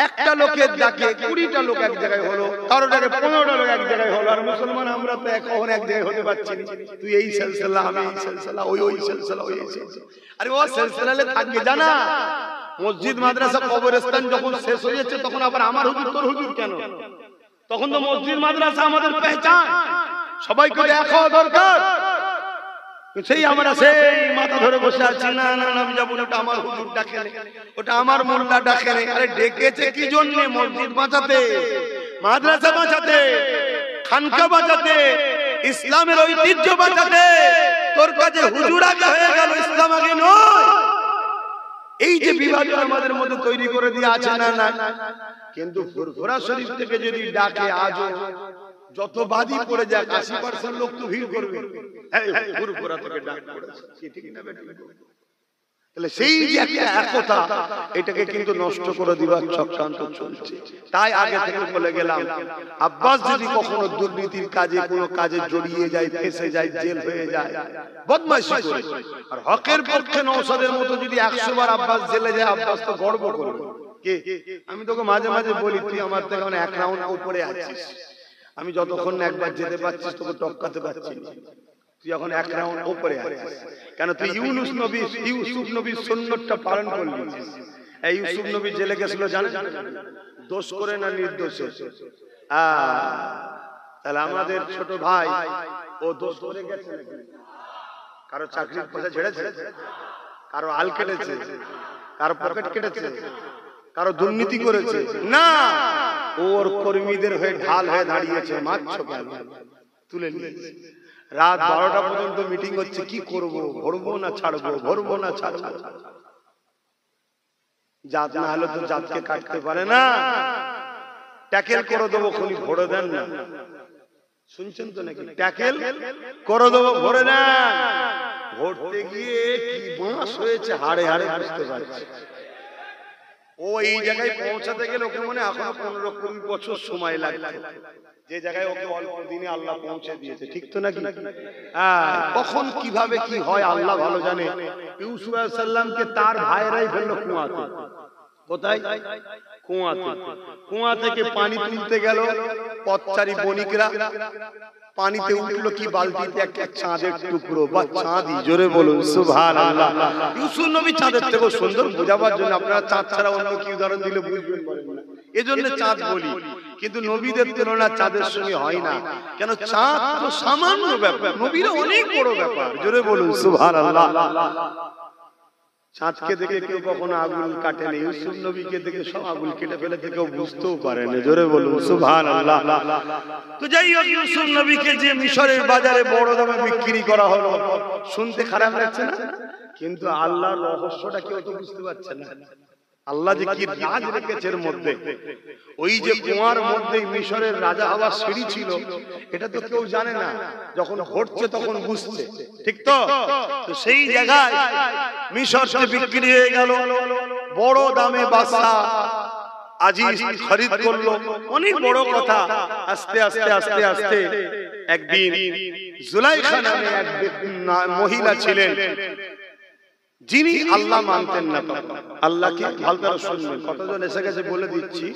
একটা লোকের ডাকে ২০টা লোক এক জায়গায় হলো, কারো ডাকে ১৫টা লোক এক জায়গায় হলো, আর মুসলমান আমরা তো এখন এক জায়গায় হতে পারছি না। তুই এই সিলসিলা, আমি এই সিলসিলা, ওই সিলসিলা, ওই সিলসিলা। আরে ও সিলসিলালে থাকবে জানা, মসজিদ, মাদ্রাসা, কবরস্থান যখন শেষ হয়ে যাচ্ছে, তখন আবার আমার হুজুর তোর হুজুর কেন? তখন তো মসজিদ মাদ্রাসা আমাদের পেহচান, সবাইকে দেখা দরকার। সেই আমরা সেই মাথা ধরে বসে আছি, না না আমি যাবো না, ওটা আমার হুজুর ডাকে, ওটা আমার মোল্লা ডাকে। আরে ডেকেছে কি জন্য? মসজিদ বাঁচাতে, মাদ্রাসা বাঁচাতে, খানকা বাঁচাতে, ইসলামের ঐতিহ্য বাঁচাতে। তোর কাছে হুজুর আগে হয়ে গেল, ইসলাম আগে নয়। এই যে বিভাজন আমাদের মধ্যে তৈরি করে দিয়ে আছে, না না। কিন্তু ফুরফুরা শরীফ থেকে যদি ডাকে, আজও যত বাদী পড়ে যায় ৮০% লোক তো ভিড় করবে, ফুরফুরা থেকে ডাক পড়েছে, ঠিক না বেটা? তাহলে সেই যে একটা একতা, এটাকে কিন্তু নষ্ট করে দিবার চক্রান্ত চলছে। তাই আগে থেকে বলে গেলাম, আব্বাস যদি কখনো দুর্নীতির কাজে, কোনো কাজে জড়িয়ে যায়, ফেঁসে যায়, জেল হয়ে যায়, বদমাইশি করে, আর হকের পক্ষে নওশাদের মতো যদি ১০০ বার আব্বাস জেলে যায়, আব্বাস তো গর্ব করবে। কে? আমি তোকে মাঝে মাঝে বলি, তুই আমার থেকে এক রাউন্ড উপরে আছিস, আমি যতক্ষণ একবার যেতে পারছিস তোকে টপকাতে পারছি না। তুই এখন এক রাউন্ড উপরে আছিস, কেন? তুই ইউসুফ নবীর সুন্নতটা পালন করলি। এই ইউসুফ নবী জেলে গেছিল জানেন, দোষ করে না নির্দোষে? তাহলে আমাদের ছোট ভাই, ও দোষ করে গেছে নাকি? কারো চাকরির পয়সা ছেড়েছে, কারো আল কেটেছে, কারো পকেট কেটেছে, কারো দুর্নীতি করেছে? না, ওর কর্মীদের হয়ে ঢাল হয়ে দাঁড়িয়েছে। মারছো কেন? তুলে নিয়েছে। রাত 12টা পর্যন্ত মিটিং হচ্ছে, কি করব, ভরবো না ছাড়বো, ভরবো না ছাড়বো। জাত না হলে তো জাতকে কাটতে পারে না, ট্যাকেল করে দেবো, খুনি ভরে দেন না। শুনছেন তো নাকি? ট্যাকেল করে দেবো, ভরে দেন। ভরতে গিয়ে কি বাঁশ হয়েছে হাড়ে হাড়ে বুঝতে পারছি। ও এই জায়গায় পৌঁছাতে গেলে ওকে মনে এখনো 15-20 বছর সময় লাগছে, যে জায়গায় ওকে অল্প দিনে আল্লাহ পৌঁছে দিয়েছে। ঠিক তো নাকি? কখন কিভাবে কি হয় আল্লাহ ভালো জানে। ইউসুফ আলাইহিস সালামকে তার ভাইরাই ফেললো কুয়াতে। কোথায়? কুয়াতে। কুয়া থেকে পানি তুলতে গেল পথচারী বণিকরা, পানিতে উঠলো কি বালতিতে একটা চাঁদের টুকরো বা চাঁদি। জোরে বলুন সুবহানাল্লাহ। ইউসুফ নবী চাঁদের থেকে সুন্দর বোঝাবার জন্য, আপনারা চাঁদ ছাড়া অন্য কি উদাহরণ দিলে বুঝবেন বলেন না, এজন্য চাঁদ বলি। কিন্তু নবীদের তুলনা চাঁদের সঙ্গে হয় না। কেন? চাঁদ তো সামান্য ব্যাপার, নবীরা অনেক বড় ব্যাপার। জোরে বলুন সুবহানাল্লাহ। চাঁদকে দেখে কেউ কখনো আগুন কাটেনি, ইউসুফ নবীকে দেখে সব আগুন কেটে ফেলেছে, কেউ বুঝতেও পারেনি। জোরে বলুন সুবহানাল্লাহ। তো যাই হোক, ইউসুফ নবীকে যে মিশরের বাজারে বড় দামে বিক্রি করা হলো, শুনতে খারাপ লাগছে না? কিন্তু আল্লাহর রহস্যটা কেউ তো বুঝতে পারছে না। আল্লাহ যে কি রাজ রেখেছে এর মধ্যে। ওই যে কুয়ার মধ্যে মিশরের রাজা হওয়ার সিঁড়ি ছিল, এটা তো কেউ জানে না, যখন ঘটছে তখন বুঝছে। ঠিক তো? তো সেই জায়গায় মিশরকে বিক্রি হয়ে গেল, বড় দামে বাদশা আজিজ খরিদ করলো। অনেক বড় কথা। আস্তে আস্তে আস্তে আস্তে একদিন জুলাইখা নামে এক মহিলা ছিলেন, যিনি আল্লাহ মানতেন না। আল্লাহকে ভালো করে শুনবেন, কতজন এসে গেছে বলে দিচ্ছি।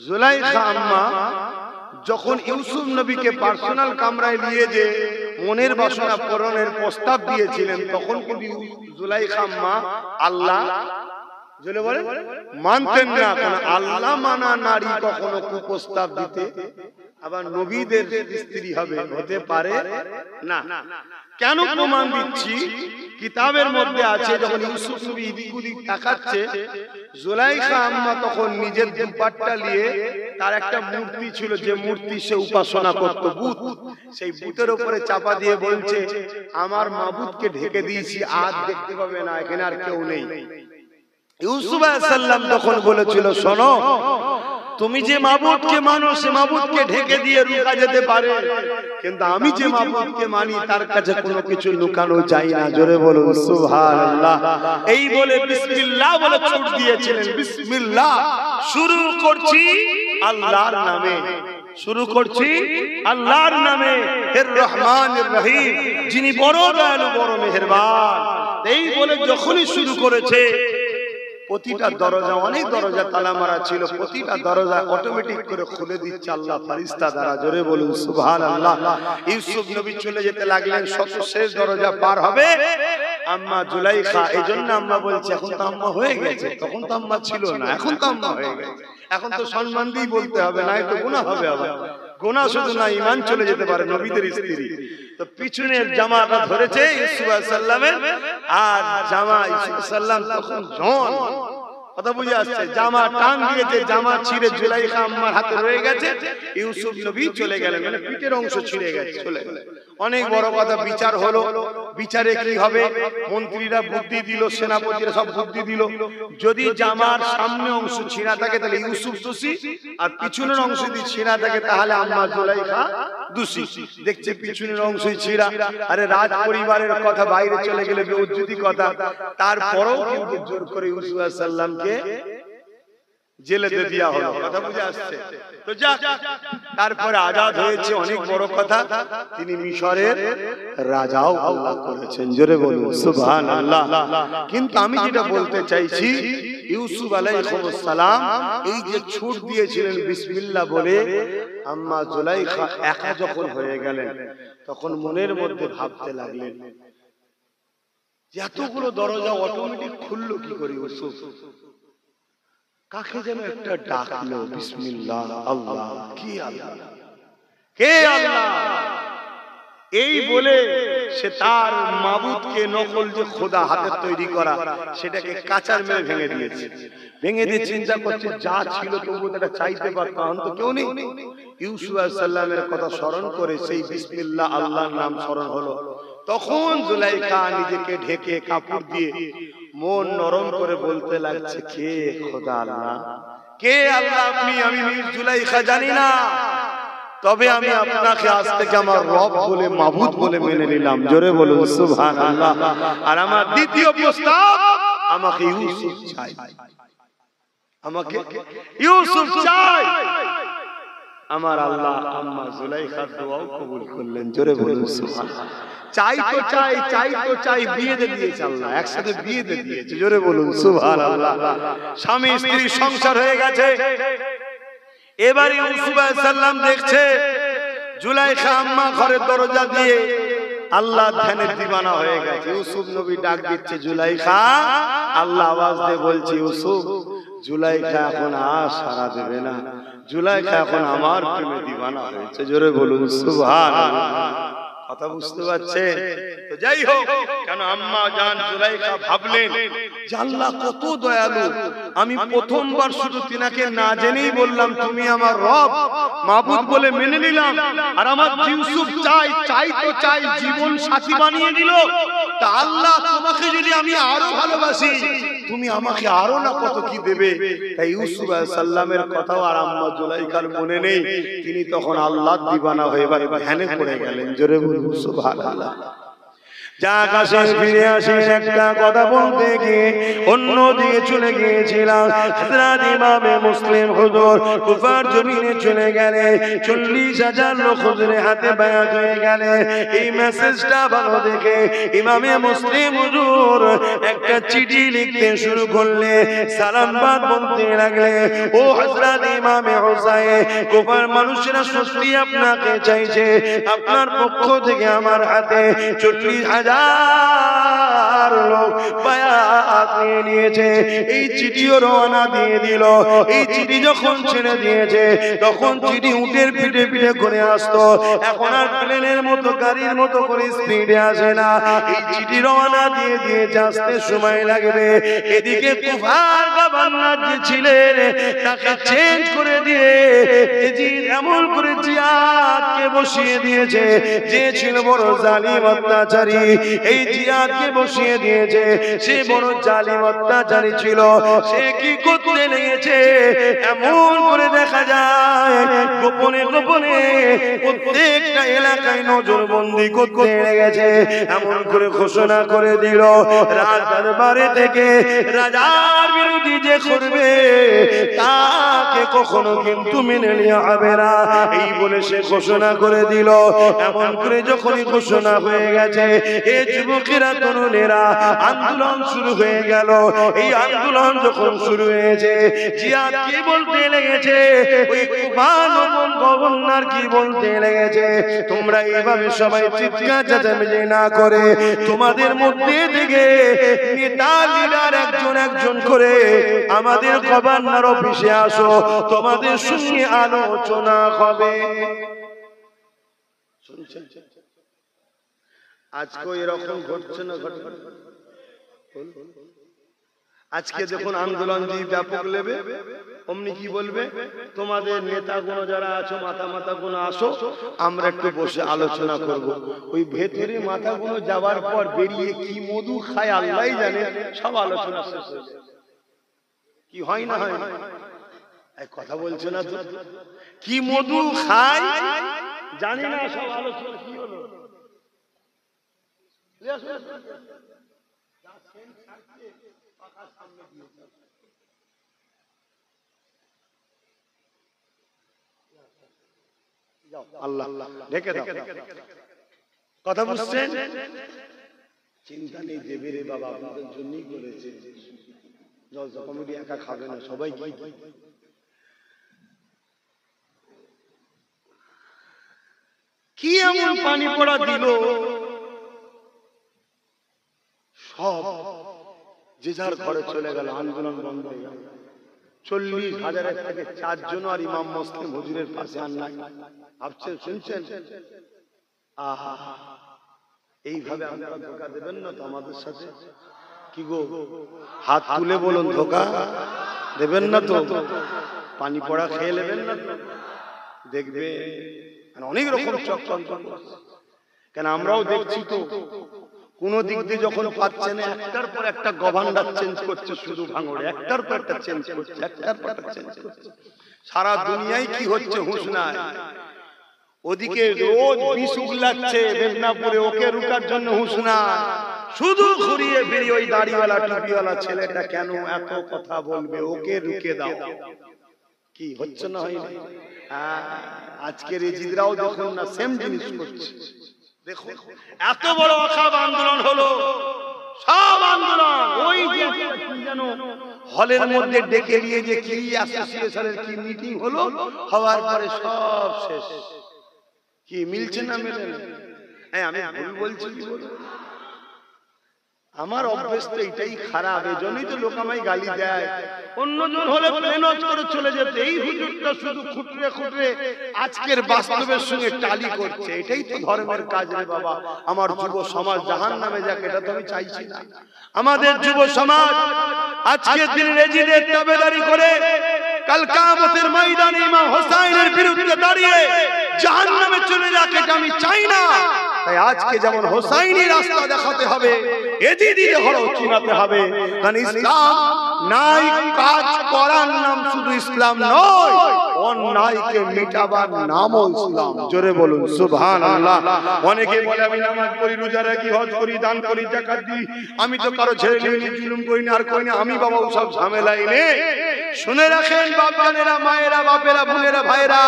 জুলাইখা আম্মা যখন ইউসুফ নবীকে পার্সোনাল কামরায় নিয়ে যে মনের বাসনা পূরণের প্রস্তাব দিয়েছিলেন, তখন কিন্তু জুলাইখা আম্মা আল্লাহ জলে বলেন মানতেন না। কারণ আল্লাহ মানা নারী কখনো কুপ্রস্তাব দিতে আবার নবীদের স্ত্রী হতে পারে না। কেন প্রমাণ দিচ্ছি? কিতাবের মধ্যে আছে, যখন ইউসুফ নবী এদিক ওদিক তাকাচ্ছে, জুলাইখা আম্মা তখন নিজের দুপাট্টা নিয়ে, তার একটা মূর্তি ছিল, যে মূর্তি সে উপাসনা করত, বুত, সেই বুতের উপরে চাপা দিয়ে বলছে, আমার মাবুদকে ঢেকে দিয়েছি, আর দেখতে পাবে না, এখানে আর কেউ নেই। ইউসুফ আলাইহিস সালাম তখন বলেছিল, শোনো, তুমি যে মাবুদকে মানো, সে মাবুদকে ঢেকে দিয়ে লুকা যেতে পারে, কিন্তু আমি যে মাবুদকে মানি তার কাছে কোনো কিছু লুকানো যায় না। জোরে বলো সুবহানাল্লাহ। এই বলে বিসমিল্লাহ বলে ছুট দিয়েছিলেন। বিসমিল্লাহ, শুরু করছি আল্লাহর নামে, শুরু করছি আল্লাহর নামে, এর রহমানির রহিম, যিনি বড় দয়ালু বড় মেহেরবান। এই বলে যখনই শুরু করেছে, প্রতিটা দরজা, অনেক দরজা তালা মারা ছিল, প্রতিটা দরজা অটোমেটিক করে খুলে দিচ্ছে আল্লাহ ফেরেশতা দ্বারা। জোরে বলুন সুবহানাল্লাহ। ইউসুফ নবী চলে যেতে লাগলেন, শেষ দরজা পার হবে আম্মা জুলাইখা। এজন্য আম্মা বলছে, এখন তো আম্মা হয়ে গেছে, তখন তো আম্মা ছিল না, এখন তো আম্মা হয়ে গেছে। এখন তো সম্মান দিয়ে বলতে হবে, না তো গুনাহ হবে। আবার গুনাহ শুধু না, ঈমান চলে যেতে পারে নবীদের স্ত্রী। তো পিছনের জামাটা ধরেছে ইউসুফ আলাইহিস সালামের, আর জামা ইউসুফ আলাইহিস সালাম তখন জন, কথা বুঝে আসছে, জামা টান দিয়েছে, জামা ছিঁড়ে জুলাইখা আম্মার হাতে রয়ে গেছে। ইউসুফ নবী চলে গেলেন, মানে পিঠের অংশ ছিঁড়ে গেছে, চলে গেলেন। অনেক বড় কথা। বিচার হলো, বিচারে কি হবে? মন্ত্রীরা বুদ্ধি দিল, সেনাপতিরা সব বুদ্ধি দিল, যদি জামার সামনে অংশ ছিঁড়া থাকে তাহলে ইউসুফ দোষী, আর পিছনের অংশ যদি ছিঁড়া থাকে তাহলে আম্মা জুলাইখা দোষী। দেখছে পিছনের অংশই ছিঁড়া, আরে রাজ পরিবারের কথা বাইরে চলে গেলে বেউজ্জতি কথা। তারপরেও কিন্তু জোর করে ইউসুফ আলাইহিস সালামকে জেলেতে দেয়া হলো, কথা বুঝে আসছে। তো যাক, তারপরে আজাদ হয়েছে, অনেক বড় কথা। তিনি মিশরের রাজাও আল্লাহ করেছেন। জোরে বলুন সুবহানাল্লাহ। কিন্তু আমি যেটা বলতে চাইছি, ইউসুফ আলাইহিস সালাম এই যে ছুট দিয়েছিলেন বিসমিল্লাহ বলে, আম্মা জুলাইখা একা যখন হয়ে গেলেন, তখন মনের মধ্যে ভাবতে লাগলেন, এতগুলো দরজা অটোমেটিক খুললো কি করে? ইউসুফ কাকে যেন একটা ডাকলো, বিসমিল্লাহ, আল্লাহ, কি আল্লাহ, কে আল্লাহ? এই বলে সে তার মাবুদকে নকল যে খোদা হাতের তৈরি করা সেটাকে কাঁচার মেরে ভেঙে দিয়েছে। ভেঙে দিয়ে চিন্তা করছে যা ছিল তবু এটা চাইতে পারতো, এখন তো কেউ নেই। ইউসুফ আলাইহিস সালামের কথা স্মরণ করে সেই বিসমিল্লাহ আল্লাহর নাম স্মরণ হলো। তখন জুলাইখা নিজেকে ঢেকে কাপড় দিয়ে মন নরম করে বলতে লাগছে, কে খোদা আল্লাহ, কে আল্লাহ আপনি? আমি জুলাইখা জানি না, তবে আমি আপনাকে আজ থেকে আমার রব বলে মাবুদ বলে মেনে নিলাম। জোরে বলুন সুবহানাল্লাহ। আর আমার দ্বিতীয় প্রস্তাব, আমাকে ইউসুফ চাই, আমাকে ইউসুফ চাই। আমার আল্লাহ আম্মা জুলাইখার দোয়াও কবুল করলেন। জোরে বলুন সুবহানাল্লাহ। চাই তো চাই, চাই তো চাই, বিয়ে দিয়ে দিয়েছে আল্লাহ, একসাথে বিয়ে দিয়ে দিয়েছে। জোরে বলুন সুবহানাল্লাহ। স্বামী স্ত্রী সংসার হয়ে গেছে। এবার ইউসুফ আলাইহিস সালাম দেখছে জুলাইখা আম্মা ঘরের দরজা দিয়ে আল্লাহ ধ্যানে দিবানা হয়ে গেছে। ইউসুফ নবী ডাক দিচ্ছে জুলাইখা, আল্লাহ আওয়াজ দিয়ে বলছে ইউসুফ, জুলাইখা এখন আর সাড়া দেবে না, জুলাইখা এখন আমার প্রেমে দিবানা হয়েছে। জোরে বলুন সুবহানাল্লাহ। কথা বুঝতে পারছেন? তো যাই হোক, কেন আম্মা জান জুলাইখা ভাবলেন যে আল্লাহ কত দয়ালু, আমি প্রথমবার শুধু তিনাকে না জেনেই বললাম তুমি আমার রব মাবুদ বলে মেনে নিলাম, আর আমার ইউসুফ চাই, চাই তো চাই, জীবন সাথী বানিয়ে দিল। তা আল্লাহ তোমাকে যদি আমি আরো ভালোবাসি, তুমি আমাকে আরো না কত কি দেবে। তাই ইউসুফ আলাইহিস সালামের কথাও আর আম্মা জুলাইখার মনে নেই। তিনি তখন আল্লাহর দিবানা হয়ে ধ্যানে পড়ে গেলেন। জোরে বলুন সুবহানাল্লাহ। যা কাছে ফিরে আসে একটা কথা বলতে গিয়ে অন্য দিকে চলে গিয়েছিলাম। হযরত ইমামে মুসলিম হুজুর কুফার জমিনে চলে গেলে, 40,000 লোক হুজুরের হাতে বায়াত হয়ে গেলে। এই মেসেজটা ভালো দেখে ইমামে মুসলিম হুজুর একটা চিঠি লিখতে শুরু করলে, সালামবাদ বলতে লাগলে, ও হযরত ইমামে হুসাইন, কুফার মানুষেরা সত্যি আপনাকে চাইছে, আপনার পক্ষ থেকে আমার হাতে 40,000 লোক বায়াত নিয়ে নিয়েছে। এই চিঠিও রওনা দিয়ে দিল। এই চিঠি যখন ছেড়ে দিয়েছে তখন চিঠি উটের পিঠে পিঠে করে আসতো, এখন আর প্লেনের মতো গাড়ির মতো করে স্পিডে আসে না। এই চিঠি রওনা দিয়ে দিয়েছে, আসতে সময় লাগবে। এদিকে কুফার গভর্নর যে ছিলেন তাকে চেঞ্জ করে দিয়ে এমন করে জিয়াদকে বসিয়ে দিয়েছে, যে ছিল বড় জালিম অত্যাচারী, এই জিয়াদকে বসিয়ে দিয়েছে। সে বড় জালিম অত্যাচারী ছিল। সে কি করতে লেগেছে, এমন করে দেখা যায় গোপনে গোপনে প্রত্যেকটা এলাকায় নজরবন্দি করতে লেগেছে। এমন করে ঘোষণা করে দিল, রাজ দরবারে থেকে রাজার বিরোধী যে করবে তাকে কখনো কিন্তু মেনে নেওয়া হবে না। এই বলে সে ঘোষণা করে দিল। এমন করে যখনই ঘোষণা হয়ে গেছে, এই যুবকেরা তরুণেরা আন্দোলন শুরু হয়ে গেল। এই আন্দোলন যখন শুরু হয়েছে, জিয়াদ কি বলতে লেগেছে, ওই কুফার গভর্নর কি বলতে লেগেছে, তোমরা এইভাবে সবাই চিৎকার চেঁচামেচি না করে তোমাদের মধ্যে থেকে নেতা লিডার একজন একজন করে আমাদের গভর্নর অফিসে আসো, তোমাদের সঙ্গে আলোচনা হবে। শুনছেন? আজকে এরকম ঘটছে না? আজকে যখন আন্দোলন দিয়ে ব্যাপক লেবে, অমনি কি বলবে, তোমাদের নেতাগুলো যারা আছো, মাথাগুলো আসো, আমরা একটু বসে আলোচনা করব। ওই ভেতরে মাথাগুলো যাওয়ার পর বেরিয়ে কি মধু খায় আল্লাহই জানে, সব আলোচনা শেষ হয়ে যায়। কি হয় না হয়? কথা বলছে না তো, কি মধু খায় জানি না, সব আলোচনা কি হলো। আল্লাহ ঢেকে দাও। কথা বুঝছেন? চিন্তা নেই, দেবে রে বাবা, আপনাদের জন্যই করেছে। জলসা কমিটি একা খাবে না, সবাই কি এমন পানি পড়া দিল, সব যে যার ঘরে চলে গেল, আন্দোলন বন্ধ হয়ে গেল। 40,000 থেকে 4 জন আর ইমাম মুসলিম হুজুরের পাশে আর নাই। ভাবছেন, শুনছেন? আহা, এইভাবে আপনারা ধোঁকা দেবেন না তো আমাদের সাথে? কি গো, হাত তুলে বলুন, ধোঁকা দেবেন না তো? পানি পড়া খেয়ে নেবেন না তো? দেখবে অনেক রকম চক্রান্ত করছে। কেন আমরাও দেখছি তো, কোন দিক দিয়ে যখন পাচ্ছে না একটার পর একটা গভর্নর চেঞ্জ করছে, শুধু ভাঙড়ে একটার পর একটা চেঞ্জ করছে, একটার পর একটা চেঞ্জ করছে। সারা দুনিয়ায় কি হচ্ছে হুঁশ নাই। ওদিকে রোজ বিষ উগলাচ্ছে মেদিনীপুরে, ওকে রুকার জন্য হুঁশ নাই। শুধু ঘুরিয়ে ফিরিয়ে ওই দাড়িওয়ালা টুপিওয়ালা ছেলেটা কেন এত কথা বলবে, ওকে রুকে দাও। কি হচ্ছে না হয়নি? আজকের এই জিদরাও দেখুন না, সেম জিনিস করছে। দেখো এত বড় অখাব আন্দোলন হলো, সব আন্দোলন ওই যে কি জানো হলের মধ্যে ডেকে নিয়ে যে কি অ্যাসোসিয়েশনের কি মিটিং হলো, হওয়ার পরে সব শেষ। কি মিলছে না মেলে না? আমি ভুল বলছি কি বলবো? আমার অভ্যেস তো এটাই খারাপ, এজন্যই তো লোক আমায় গালি দেয়। অন্যজন হলে প্লেনজ করে চলে যেত, এই হুজুরটা শুধু খুঁটরে খুঁটরে আজকের বাস্তবের সঙ্গে টালি করছে। এটাই তো ধর্মের কাজ রে বাবা। আমার যুব সমাজ জাহান্নামে যাক, এটা তো আমি চাইছি না। আমাদের যুব সমাজ আজকের দিন রেজিদের তাবেদারি করে কাল কিয়ামতের ময়দানে ইমাম হোসেনের বিরুদ্ধে দাঁড়িয়ে জাহান্নামে চলে যাক, এটা আমি চাই না। তাই আজকে যেমন হোসাইনি রাস্তা দেখাতে হবে, এদিদি হলো চিনাতে হবে। কারণ ইসলাম নাই কাজ করার নাম শুধু ইসলাম নয়, অন্যায়কে মিটাবার নামও ইসলাম। জোরে বলুন সুবহানাল্লাহ। অনেকে বলে আমি নামাজ পড়ি, রোজা রাখি, হজ করি, দান করি, যাকাত দিই, আমি তো কারো ছেড়ে নিয়ে জুলুম করি না, আর করি না। আমি বাবা ওসব ঝামেলাই নেই। শুনে রাখেন বাবানেরা, মায়েরা, বাপেরা, বোনেরা, ভাইরা,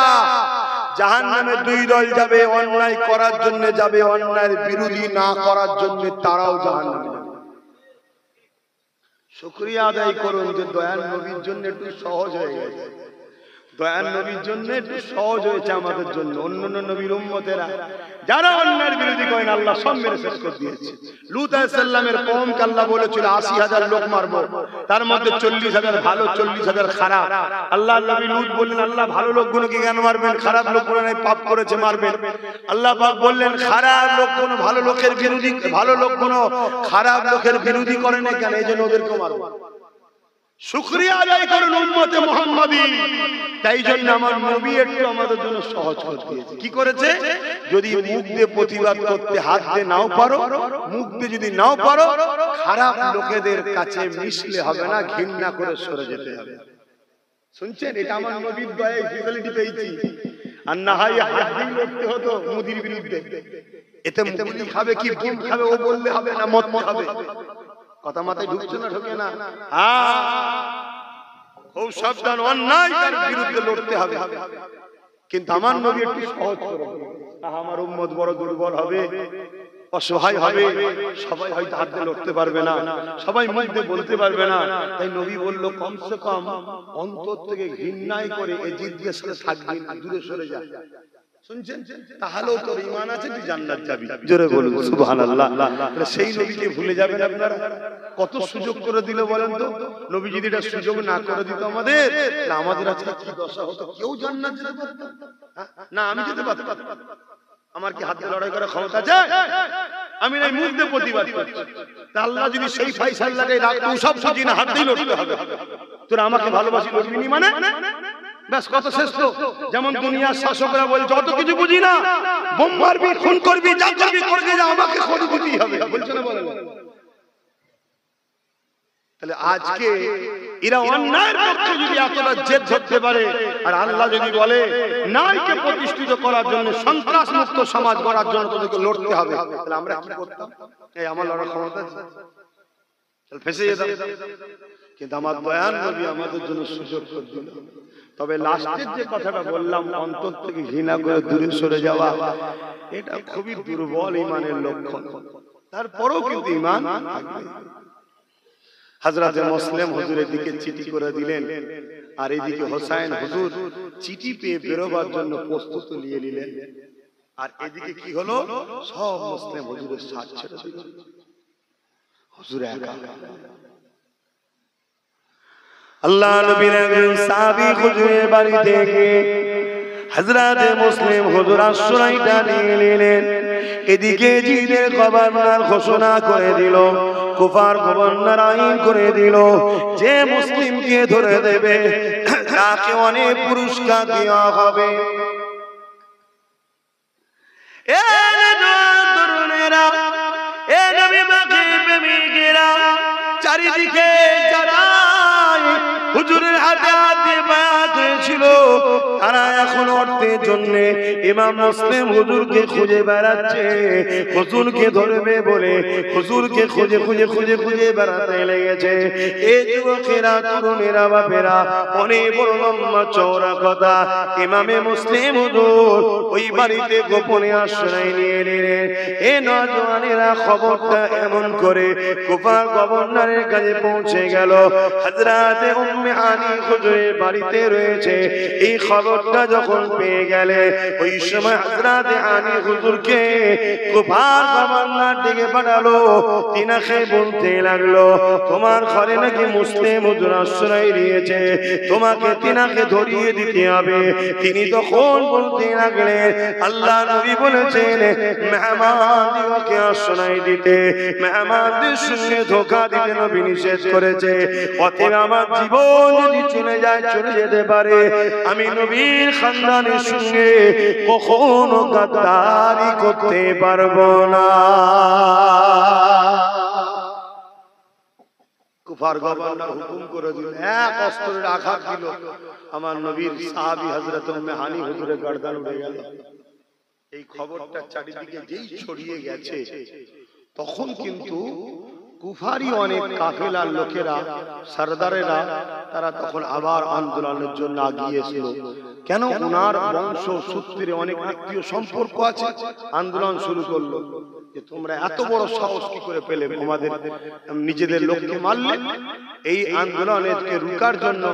জাহান্নামে দুই দল যাবে, অন্যায় করার জন্য যাবে, অন্যায়ের বিরোধী না করার জন্য তারাও জাহান্নামে যাবে। শুকরিয়া আদায় করুন যে দয়াল নবীর জন্য একটু সহজ হয়ে গেছে। দয়াল নবীর জন্য একটু সহজ হয়েছে আমাদের জন্য। অন্যান্য নবীর উম্মতেরা যারা অন্যায়ের বিরোধী করেন, আল্লাহ সব মেরে শেষ করে দিয়েছে। লূত আলাইহিস সালামের কওমকে আল্লাহ বলেছিল ৮০,০০০ লোক মারবো, তার মধ্যে ৪০,০০০ ভালো, ৪০,০০০ খারাপ। আল্লাহ নবী লূত বললেন, আল্লাহ ভালো লোকগুলোকে কেন মারবেন? খারাপ লোকগুলো নাই পাপ করেছে, মারবেন। আল্লাহ পাক বললেন, খারাপ লোকগুলো ভালো লোকের বিরোধী, ভালো লোকগুলো খারাপ লোকের বিরোধী করে না কেন? এই জন্য ওদেরকে মারবো। শুকরিয়া আদায় করুন উম্মতে মুহাম্মাদী। তাই জন্য আমার নবী একটু আমাদের জন্য সহজ করে দিয়েছে। কি করেছে? যদি মুখ দিয়ে প্রতিবাদ করতে হাত দিয়ে নাও পারো, মুখ দিয়ে যদি নাও পারো, খারাপ লোকেদের কাছে মিশলে হবে না, ঘৃণা করে সরে যেতে হবে। শুনছেন? এটা আমার নবীর দয়ায় ফ্যাসিলিটি পেয়েছি। আর না হয় হাত দিয়ে লড়তে হতো মোদির বিরুদ্ধে। এতে মুদি খাবে কি বোম খাবে ও বললে হবে না, মত খাবে। কথা মাথায় ঢুকছে না? ঢোকে না? খুব সাবধান, অন্যায়ের বিরুদ্ধে লড়তে হবে। কিন্তু আমার নবী একটু সহজ করে দিয়েছে। আমার উম্মত বড় দুর্বল হবে, অসহায় হবে, সবাই হয়তো হাত দিয়ে লড়তে পারবে না, সবাই মুখ দিয়ে বলতে পারবে না। তাই নবী বলল, কমসে কম অন্তর থেকে ঘৃণাই করে এই জিজ্ঞেস করে থাকবি না, দূরে সরে যা। শুনছেন? তাহলেও তোর ঈমান আছে, তুই জান্নাত যাবি। জোরে বলুন সুবহানাল্লাহ। সেই নবীকে ভুলে যাবেন আপনারা? কত সুযোগ করে দিল বলেন তো। নবী যদি এটা সুযোগ না করে দিত আমাদের, আমাদের আজকে কি দশা হতো? কেউ জান্নাত যেতে পারত না। আমি যেতে পারতাম? আমার কি হাতে লড়াই করার ক্ষমতা আছে? আমি নাই মুখ দিয়ে প্রতিবাদ করছি। আল্লাহ যদি সেই ফয়সালা লাগাই রাখতো, সব বুঝি না, হাত দিয়ে লড়তে হবে। তোরা আমাকে ভালোবাসি লড়বি নি মানে ব্যাস কত শেষ তো। যেমন দুনিয়ার শাসকরা বলছে অত কিছু বুঝি না, বোম মারবি, খুন করবি, যা করবি করবি, আমাকে খোঁজ দিতেই হবে। বলছে না? বলেন। তাহলে আজকে এরা অন্যায়ের পক্ষে যদি এতটা জেদ ধরতে পারে, আর আল্লাহ যদি বলে নারীকে প্রতিষ্ঠিত করার জন্য, সন্ত্রাস মুক্ত সমাজ গড়ার জন্য তোদেরকে লড়তে হবে, তাহলে আমরা কি করতাম? এই আমার লড়ার ক্ষমতা আছে? তাহলে ফেঁসে যেতাম। কিন্তু আমার দয়াল নবী আমাদের জন্য সুযোগ করে দিল। তবে লাস্টের যে কথাটা বললাম, অন্তর থেকে ঘৃণা করে দূরে সরে যাওয়া, এটা খুবই দুর্বল ঈমানের লক্ষণ। তারপরেও কিন্তু ঈমান থাকবে। হযরতে মুসলিম হুজুরের দিকে চিঠি করে দিলেন, আর এদিকে হোসেন হুজুর চিঠি পেয়ে বেরোবার জন্য প্রস্তুতি নিয়ে নিলেন। আর এদিকে কি হলো? সব মুসলিম হুজুরের সাথ ছেড়ে দিল। হুজুর একা। আল্লাহ নবীর একজন সাহাবী হুজুরের বাড়ি থেকে হযরতে মুসলিম হুজুর আশ্রয়টা নিয়ে নিলেন। এদিকে জিদের গভর্নর ঘোষণা করে দিল, কুফার গভর্নর আইন করে দিল, যে মুসলিমকে ধরে দেবে তাকে অনেক পুরস্কার দেওয়া হবে। চারিদিকে যারা হুজুরের হাতে হাতে বায়াত হয়েছিল তারা এখন অর্থের জন্য ইমাম মুসলিম হুজুরকে খুঁজে বেড়াচ্ছে, হুজুরকে ধরবে বলে হুজুরকে খুঁজে খুঁজে খুঁজে খুঁজে বেড়াতে লেগেছে। এই যুবকেরা, তরুণেরা, বাপেরা, অনেক বড় লম্বা চওড়া কথা। ইমামে মুসলিম হুজুর ওই বাড়িতে গোপনে আশ্রয় নিয়ে নিলেন। এই নওজওয়ানেরা খবরটা এমন করে কুফার গভর্নরের কাছে পৌঁছে গেল, হযরত উম্মে হানি হুজুরের বাড়িতে রয়েছে। এই খবরটা যখন পেয়ে গেলে ওই সময় হযরত হানি হুজুরকে কুফার গভর্নর ডেকে পাঠালো। তিনাকে বলতে লাগলো, তোমার ঘরে নাকি মুসলিম হুজুর আশ্রয় নিয়েছে, তোমাকে তিনাকে ধরিয়ে দিতে হবে। তিনি তখন বলতে লাগলেন, আল্লাহ নবী বলেছেন মেহমানদিগকে আশ্রয় দিতে, মেহমানদের সঙ্গে ধোঁকা দিতে নবী নিষেধ করেছে। অতএব আমার জীবন যদি চলে যায় চলে যেতে পারে, আমি নবীর খানদানের সঙ্গে কখনো গাদ্দারি করতে পারবো না। কুফার গভর্নর হুকুম করে দিল, এক অস্ত্রের আঘাত দিল, আমার নবীর সাহাবী হযরত উম্মে হানি হুজুরের গর্দান উড়ে গেল। এই খবরটা চারিদিকে যেই ছড়িয়ে গেছে, তখন কিন্তু কুফারি অনেক কাফেলার লোকেরা, সরদারেরা, তারা তখন আবার আন্দোলনের জন্য আগিয়েছিল। কেন? ওনার বংশ সূত্রে অনেক আত্মীয় সম্পর্ক আছে। আন্দোলন শুরু করলো যে তোমরা এত বড় সাহস কি করে পেলে, তোমাদের নিজেদের লোককে মারলে। এই আন্দোলনকে রুকার জন্য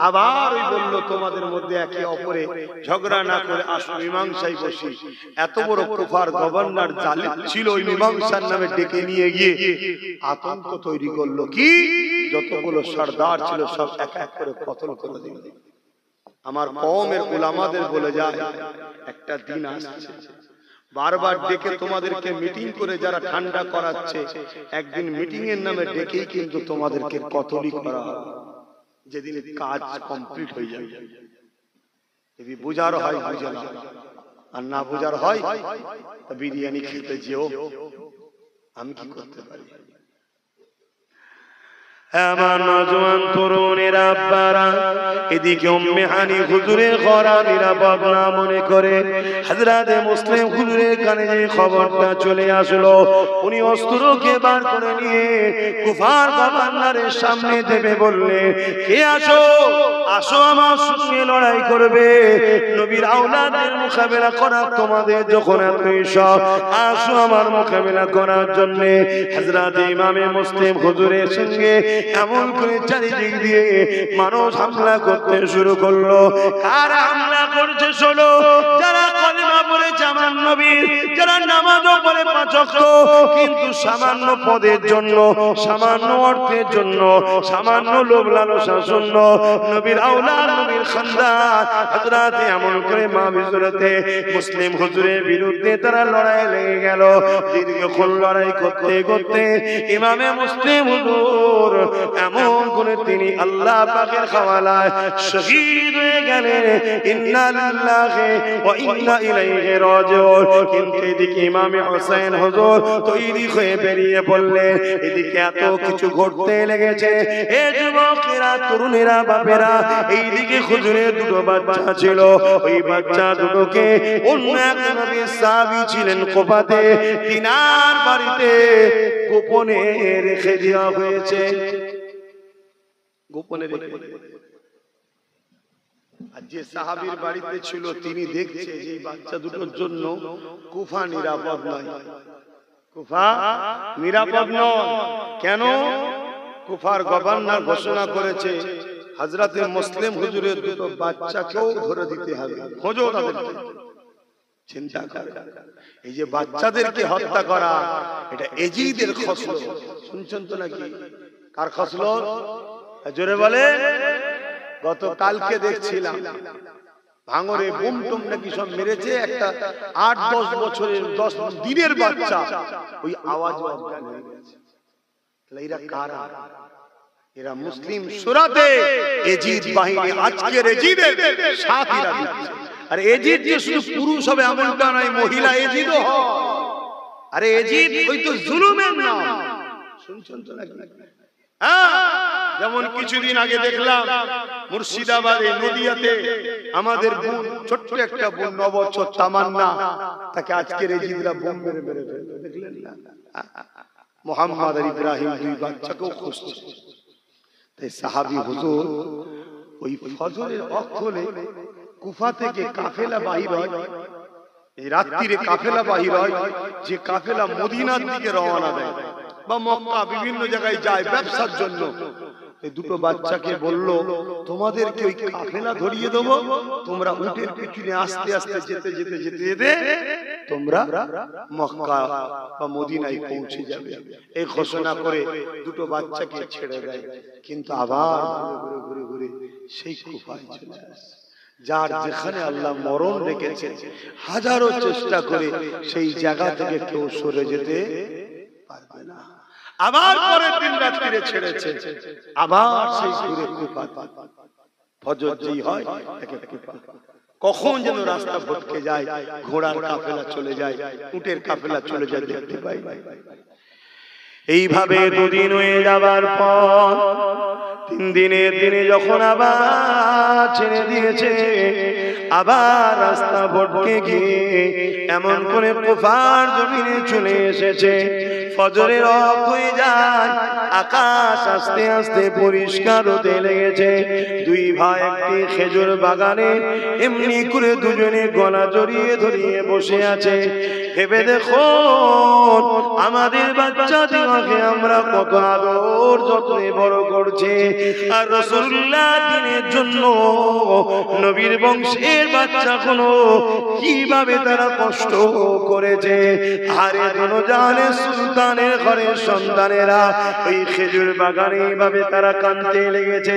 আবার ওই বলল, তোমাদের মধ্যে একে অপরে ঝগড়া না করে আসো মীমাংসায় বসি। এত বড় কুফার গভর্নর জালিম ছিল, ওই মীমাংসার নামে ডেকে নিয়ে গিয়ে আতঙ্ক তৈরি করলো। কি যতগুলো সরদার ছিল সব এক এক করে কতল করে দিল। আমার কওমের উলামাদের বলে যায়, একটা দিন আসছে, বারবার ডেকে তোমাদেরকে মিটিং করে যারা ঠান্ডা করাচ্ছে, একদিন মিটিং এর নামে ডেকেই কিন্তু তোমাদেরকে কতলই করা হবে। যেদিন কাজ কমপ্লিট হয়ে যাবে, যদি বুঝার হয় বুঝে না, আর না বুঝার হয় বিরিয়ানি খেতে যেও। আমি কি করতে পারি? আমার নওজোয়ান তরুণেরা, আব্বারা, এদিকে উম্মে হানি হুজুরের ঘোড়া নিরাপদ না মনে করে হযরত মুসলিম হুজুরের কানে যে খবরটা চলে আসলো, উনি অস্ত্রকে বার করে নিয়ে কুফার গভর্নরের সামনে দেবে বললে, কে আসো, আসো আমার সঙ্গে লড়াই করবে। নবীর আওলাদের মোকাবেলা করা তোমাদের যখন এত শখ, আসো আমার মোকাবেলা করার জন্য। হযরত ইমামে মুসলিম হুজুরের সঙ্গে এমন করে চারিদিক দিয়ে মানুষ হামলা করতে শুরু করলো। কারা হামলা করছে? শোনো, যারা কলেমা পড়েছে আমার নবীর, যারা নামাজও পড়ে ৫ ওয়াক্ত, কিন্তু সামান্য পদের জন্য, সামান্য অর্থের জন্য, সামান্য লোভ লালসার জন্য নবীর আওলাদ, নবীর খানদান হযরত এমন করে মা বিজরতে মুসলিম হুজুরের বিরুদ্ধে তারা লড়াই লেগে গেল। দীর্ঘক্ষণ লড়াই করতে করতে ইমামে মুসলিম হুজুর এমন করে তিনি আল্লাহ পাকের হাওয়ালায় শহীদ হয়ে গেলেন। ইন্না লিল্লাহি ওয়া ইন্না ইলাইহি রাজিউন। কিন্তু এদিকে ইমামে হোসেন হুজুর তৈরি হয়ে বেরিয়ে পড়লেন। এদিকে এত কিছু ঘটতে লেগেছে। এ যুবকেরা, তরুণেরা, বাপেরা, এইদিকে হুজুরের দুটো বাচ্চা ছিল। ওই বাচ্চা দুটোকে অন্য এক নবীর সাহাবী ছিলেন কুফাতে, তিনার বাড়িতে গোপনে রেখে দেওয়া হয়েছে। গোপনে রেখে, আর যে সাহাবীর বাড়িতে ছিল তিনি দেখছে যে এই বাচ্চা দুটোর জন্য কুফা নিরাপদ নয়। কুফা নিরাপদ নয়। কেন? কুফার গভর্নর ঘোষণা করেছে হযরতে মুসলিম হুজুরের দুটো বাচ্চাকেও ধরে দিতে হবে। খোঁজো তাদেরকে। চিন্তা করে, এই যে বাচ্চাদেরকে হত্যা করা, এটা এজিদের খসলো। শুনছেন তো নাকি? কার খসলো? জোরে বলে। গতকালকে দেখছিলাম ভাঙরে বোম টোম নাকি সব মেরেছে, একটা 8-10 বছরের 10 দিনের বাচ্চা ওই আওয়াজে অজ্ঞান হয়ে গেছে। তাহলে এরা কারা? এরা মুসলিম সুরাতে এজিদ বাহিনী, আজকের এজিদের সাথীরা দিচ্ছে। আর এজিদ যে শুধু পুরুষ হবে এমনটা নয়, মহিলা এজিদও হয়। আরে এজিদ ওই তো জুলুমের নাম, শুনছেন তো নাকি? যেমন কিছুদিন আগে দেখলাম মুর্শিদাবাদে নদিয়াতে আমাদের বোন, ছোট্ট একটা বোন 9 বছর তামান্না, তাকে আজকের এজিদরা বোম মেরে মেরে ফেললো, দেখলেন না? মোহাম্মদ আর ইব্রাহিম 2 বাচ্চাকেও খুঁজছে। তাই সাহাবী হুজুর ওই ফজরের ওয়াক্ত হলে কুফা থেকে কাফেলা বাহির হয়, এই রাত্রিরে কাফেলা বাহির হয়, যে কাফেলা মদিনার দিকে রওনা দেয় বা মক্কা বিভিন্ন জায়গায় যায় ব্যবসার জন্য। এই দুটো বাচ্চাকে বলল, তোমাদেরকে ওই কাফেলা ধরিয়ে দেবো, তোমরা উটের পিছনে আস্তে আস্তে যেতে যেতে যেতে যেতে তোমরা মক্কা বা মদিনায় পৌঁছে যাবে। এই ঘোষণা করে দুটো বাচ্চাকে ছেড়ে দেয়। কিন্তু আবার ঘুরে ঘুরে ঘুরে সেই কুফায় চলে আসে। যার যেখানে আল্লাহ মরণ রেখেছে, হাজারো চেষ্টা করে সেই জায়গা থেকে কেউ সরে যেতে পারবে না। আবার পরের দিন রাত্রিরে ছেড়েছে, আবার সেই ঘুরে কুফা। ফজর যেই হয় একে কুফা। কখন যেন রাস্তা ভটকে যায়, ঘোড়ার কাফেলা চলে যায়, উটের কাফেলা চলে যায়, দেখতে পাই। এইভাবে 2 দিন হয়ে যাবার পর 3 দিনের দিনে যখন আবার ছেড়ে দিয়েছে, আবার রাস্তা ভটকে গিয়ে এমন করে কুফার জমিনে চলে এসেছে। ফজরের ওয়াক্ত হয়ে যায়, আকাশ আস্তে আস্তে পরিষ্কার হতে লেগেছে। 2 ভাই একটি খেজুর বাগানে এমনি করে দুজনে গলা জড়িয়ে ধরিয়ে বসে আছে। ভেবে দেখো আমাদের বাচ্চাদেরকে আমরা কত আদর যত্নে বড় করছি, আর রাসূলুল্লাহ দিনের জন্য নবীর বংশের বাচ্চাগুলো কিভাবে তারা কষ্ট করেছে। আরে দোনোজাহানের সুলতানের ঘরের সন্তানেরা ওই খেজুর বাগানে এইভাবে তারা কাঁদতে লেগেছে।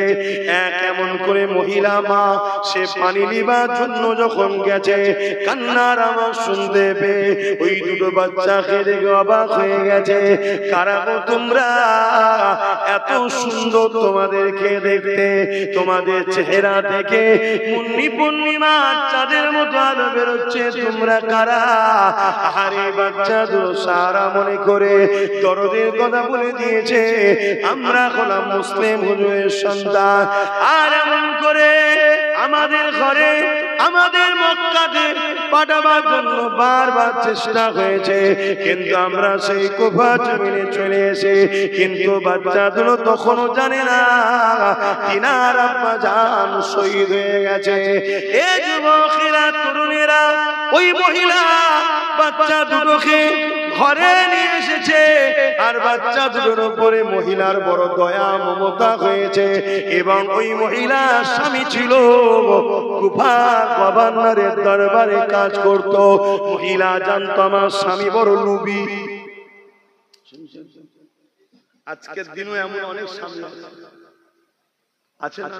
এমন করে মহিলা মা, সে পানি নিবার জন্য যখন গেছে, কান্নার আওয়াজ শুনতে পেয়ে ওই দুটো বাচ্চা খেয়ে অবাক হয়ে গেছে। কারা গো তোমরা? এত সুন্দর তোমাদেরকে দেখতে, তোমাদের চেহারা থেকে মুন্নি পূর্ণিমা চাঁদের মতো আলো বেরোচ্ছে, তোমরা কারা? আরে বাচ্চা দুটো সারা মনে করে দরদের কথা বলে দিয়েছে, আমরা হলাম মুসলিম হুজুরের সন্তান। আর এমন করে আমাদের ঘরে, আমাদের মক্কাতে পাঠাবার জন্য বারবার চেষ্টা হয়েছে, কিন্তু আমরা সেই কুফা জমিনে চলে এসে, কিন্তু বাচ্চাগুলো তখনও জানে না তিনার আব্বা জান শহীদ হয়ে গেছে। এই যুবকেরা, তরুণেরা, ওই মহিলা বাচ্চা দুটোকে ঘরে নিয়ে এসেছে, আর বাচ্চা দুটোর উপরে মহিলার বড় দয়া মমতা হয়েছে। এবং ওই মহিলার স্বামী ছিল কুফার গভর্নরের দরবারে কাজ করত। মহিলা জানতো আমার স্বামী বড় লোভী। আজকের দিনও এমন অনেক স্বামী আছে না?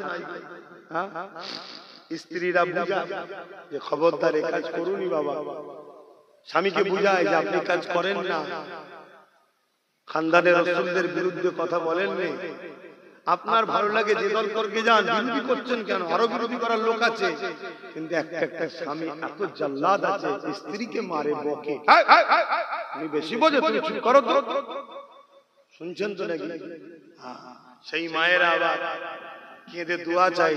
স্ত্রীরা বুঝায় যে খবরদার এই কাজ করুনি বাবা, স্বামীকে বুঝায় যে আপনি কাজ করেন না, খানদানের রাসূলদের বিরুদ্ধে কথা বলেন না, আপনার ভালো লাগে যে দল করকে যান, বিরোধী করছেন কেন? আরো বিরোধী করার লোক আছে। কিন্তু একটা স্বামী এত জাল্লাদ আছে, স্ত্রীকে মারে বকে, তুমি বেশি বোঝো, তুমি চুপ করো তো। শুনছেন তো নাকি? সেই মায়েরা আবার কেঁদে দোয়া চাই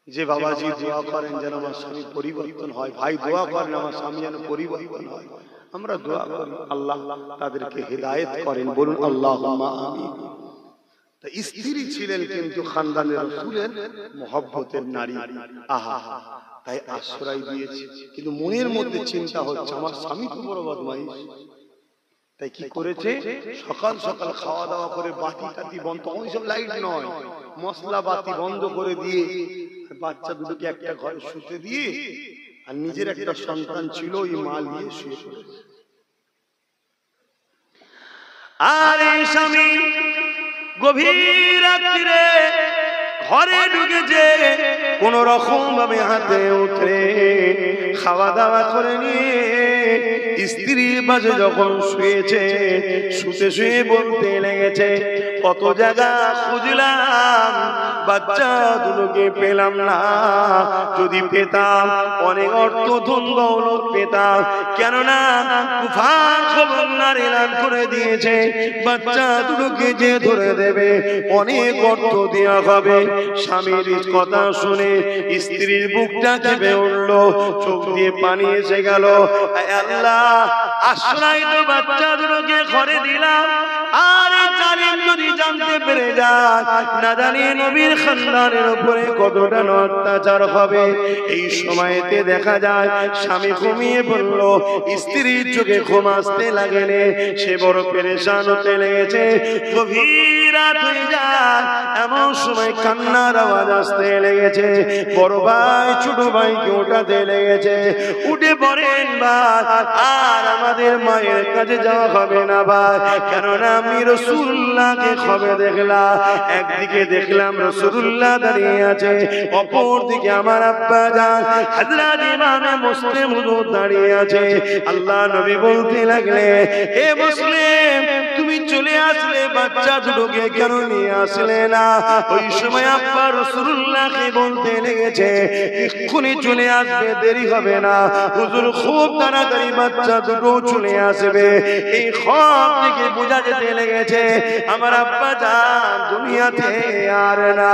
যে বাবাজি দোয়া করেন যেন আমার স্বামী পরিবর্তন হয়, ভাই দোয়া করেন আমার স্বামী যেন পরিবর্তন হয়। আমরা দোয়া করি আল্লাহ তাদেরকে হেদায়েত করেন, বলুন আল্লাহুম্মা আমিন। তা স্ত্রী ছিলেন কিন্তু খানদানের রাসূলের মহব্বতের নারী। আহা, তাই আশ্রয় দিয়েছে, কিন্তু মনের মধ্যে চিন্তা হচ্ছে আমার স্বামী তো বড় বদমাইশ। তাই কি করেছে? সকাল সকাল খাওয়া দাওয়া করে বাতি টাতি বন্ধ, তখন সব লাইট নয়, মশলা বাতি বন্ধ করে দিয়ে বাচ্চা দুটোকে একটা ঘরে শুতে দিয়ে, আর নিজের একটা সন্তান ছিল ওই মাল দিয়ে শুয়ে পড়েছে। আর এই স্বামী গভীর রাত্রিরে ঘরে ঢুকেছে, কোন রকম ভাবে হাতে উঠে খাওয়া দাওয়া করে নিয়ে স্ত্রীর মাঝে যখন শুয়েছে, শুতে শুয়ে বলতে লেগেছে, কত জায়গা খুঁজলাম, বাচ্চা দুটোকে পেলাম না। যদি পেতাম অনেক অর্থ ধন দৌলত পেতাম, কেননা কুফার খবরদার এলান করে দিয়েছে, বাচ্চা দুটোকে যে ধরে দেবে অনেক অর্থ দেওয়া হবে। স্বামীর কথা শুনে স্ত্রীর বুকটা কেঁপে উঠল, চোখ দিয়ে পানি এসে গেল। আল্লাহ, আশ্রয় তো বাচ্চা দুটোকে ঘরে দিলাম, আর জালিম যদি জানতে পেরে যায়, না জানি নবীর খানদানের উপরে কতটা অত্যাচার হবে। এই সময়তে দেখা যায় স্বামী ঘুমিয়ে পড়ল, স্ত্রীর চোখে ঘুম আসতে লাগেনি, সে বড় পেরেশান হতে লেগেছে। গভীর রাত হয়ে যায়, এমন সময় কান্নার আওয়াজ আসতে লেগেছে। বড় ভাই ছোট ভাইকে ওঠাতে লেগেছে, উঠে পড়েন ভাই, আর আমাদের মায়ের কাছে যাওয়া হবে না ভাই, কেননা আমি রাসূলুল্লাহকে খবর দেখলাম। একদিকে দেখলাম রাসূলুল্লাহ দাঁড়িয়ে আছে, অপর দিকে আমার আব্বা জান হযরত ইমামে মুসলিম হুজুর দাঁড়িয়ে আছে। আল্লাহ নবী বলতে লাগলে, এ মুসলিম, তুমি চলে আসলে, বাচ্চা দুটোকে কেন নিয়ে আসলে না? ওই সময় আব্বা রাসূলুল্লাহকে বলতে লেগেছে, এক্ষুনি চলে আসবে, দেরি হবে না হুজুর, খুব তাড়াতাড়ি বাচ্চা দুটো চলে আসবে। এই খবর থেকে বোঝা যেতে লেগেছে আমার আব্বা জান দুনিয়াতে আর না,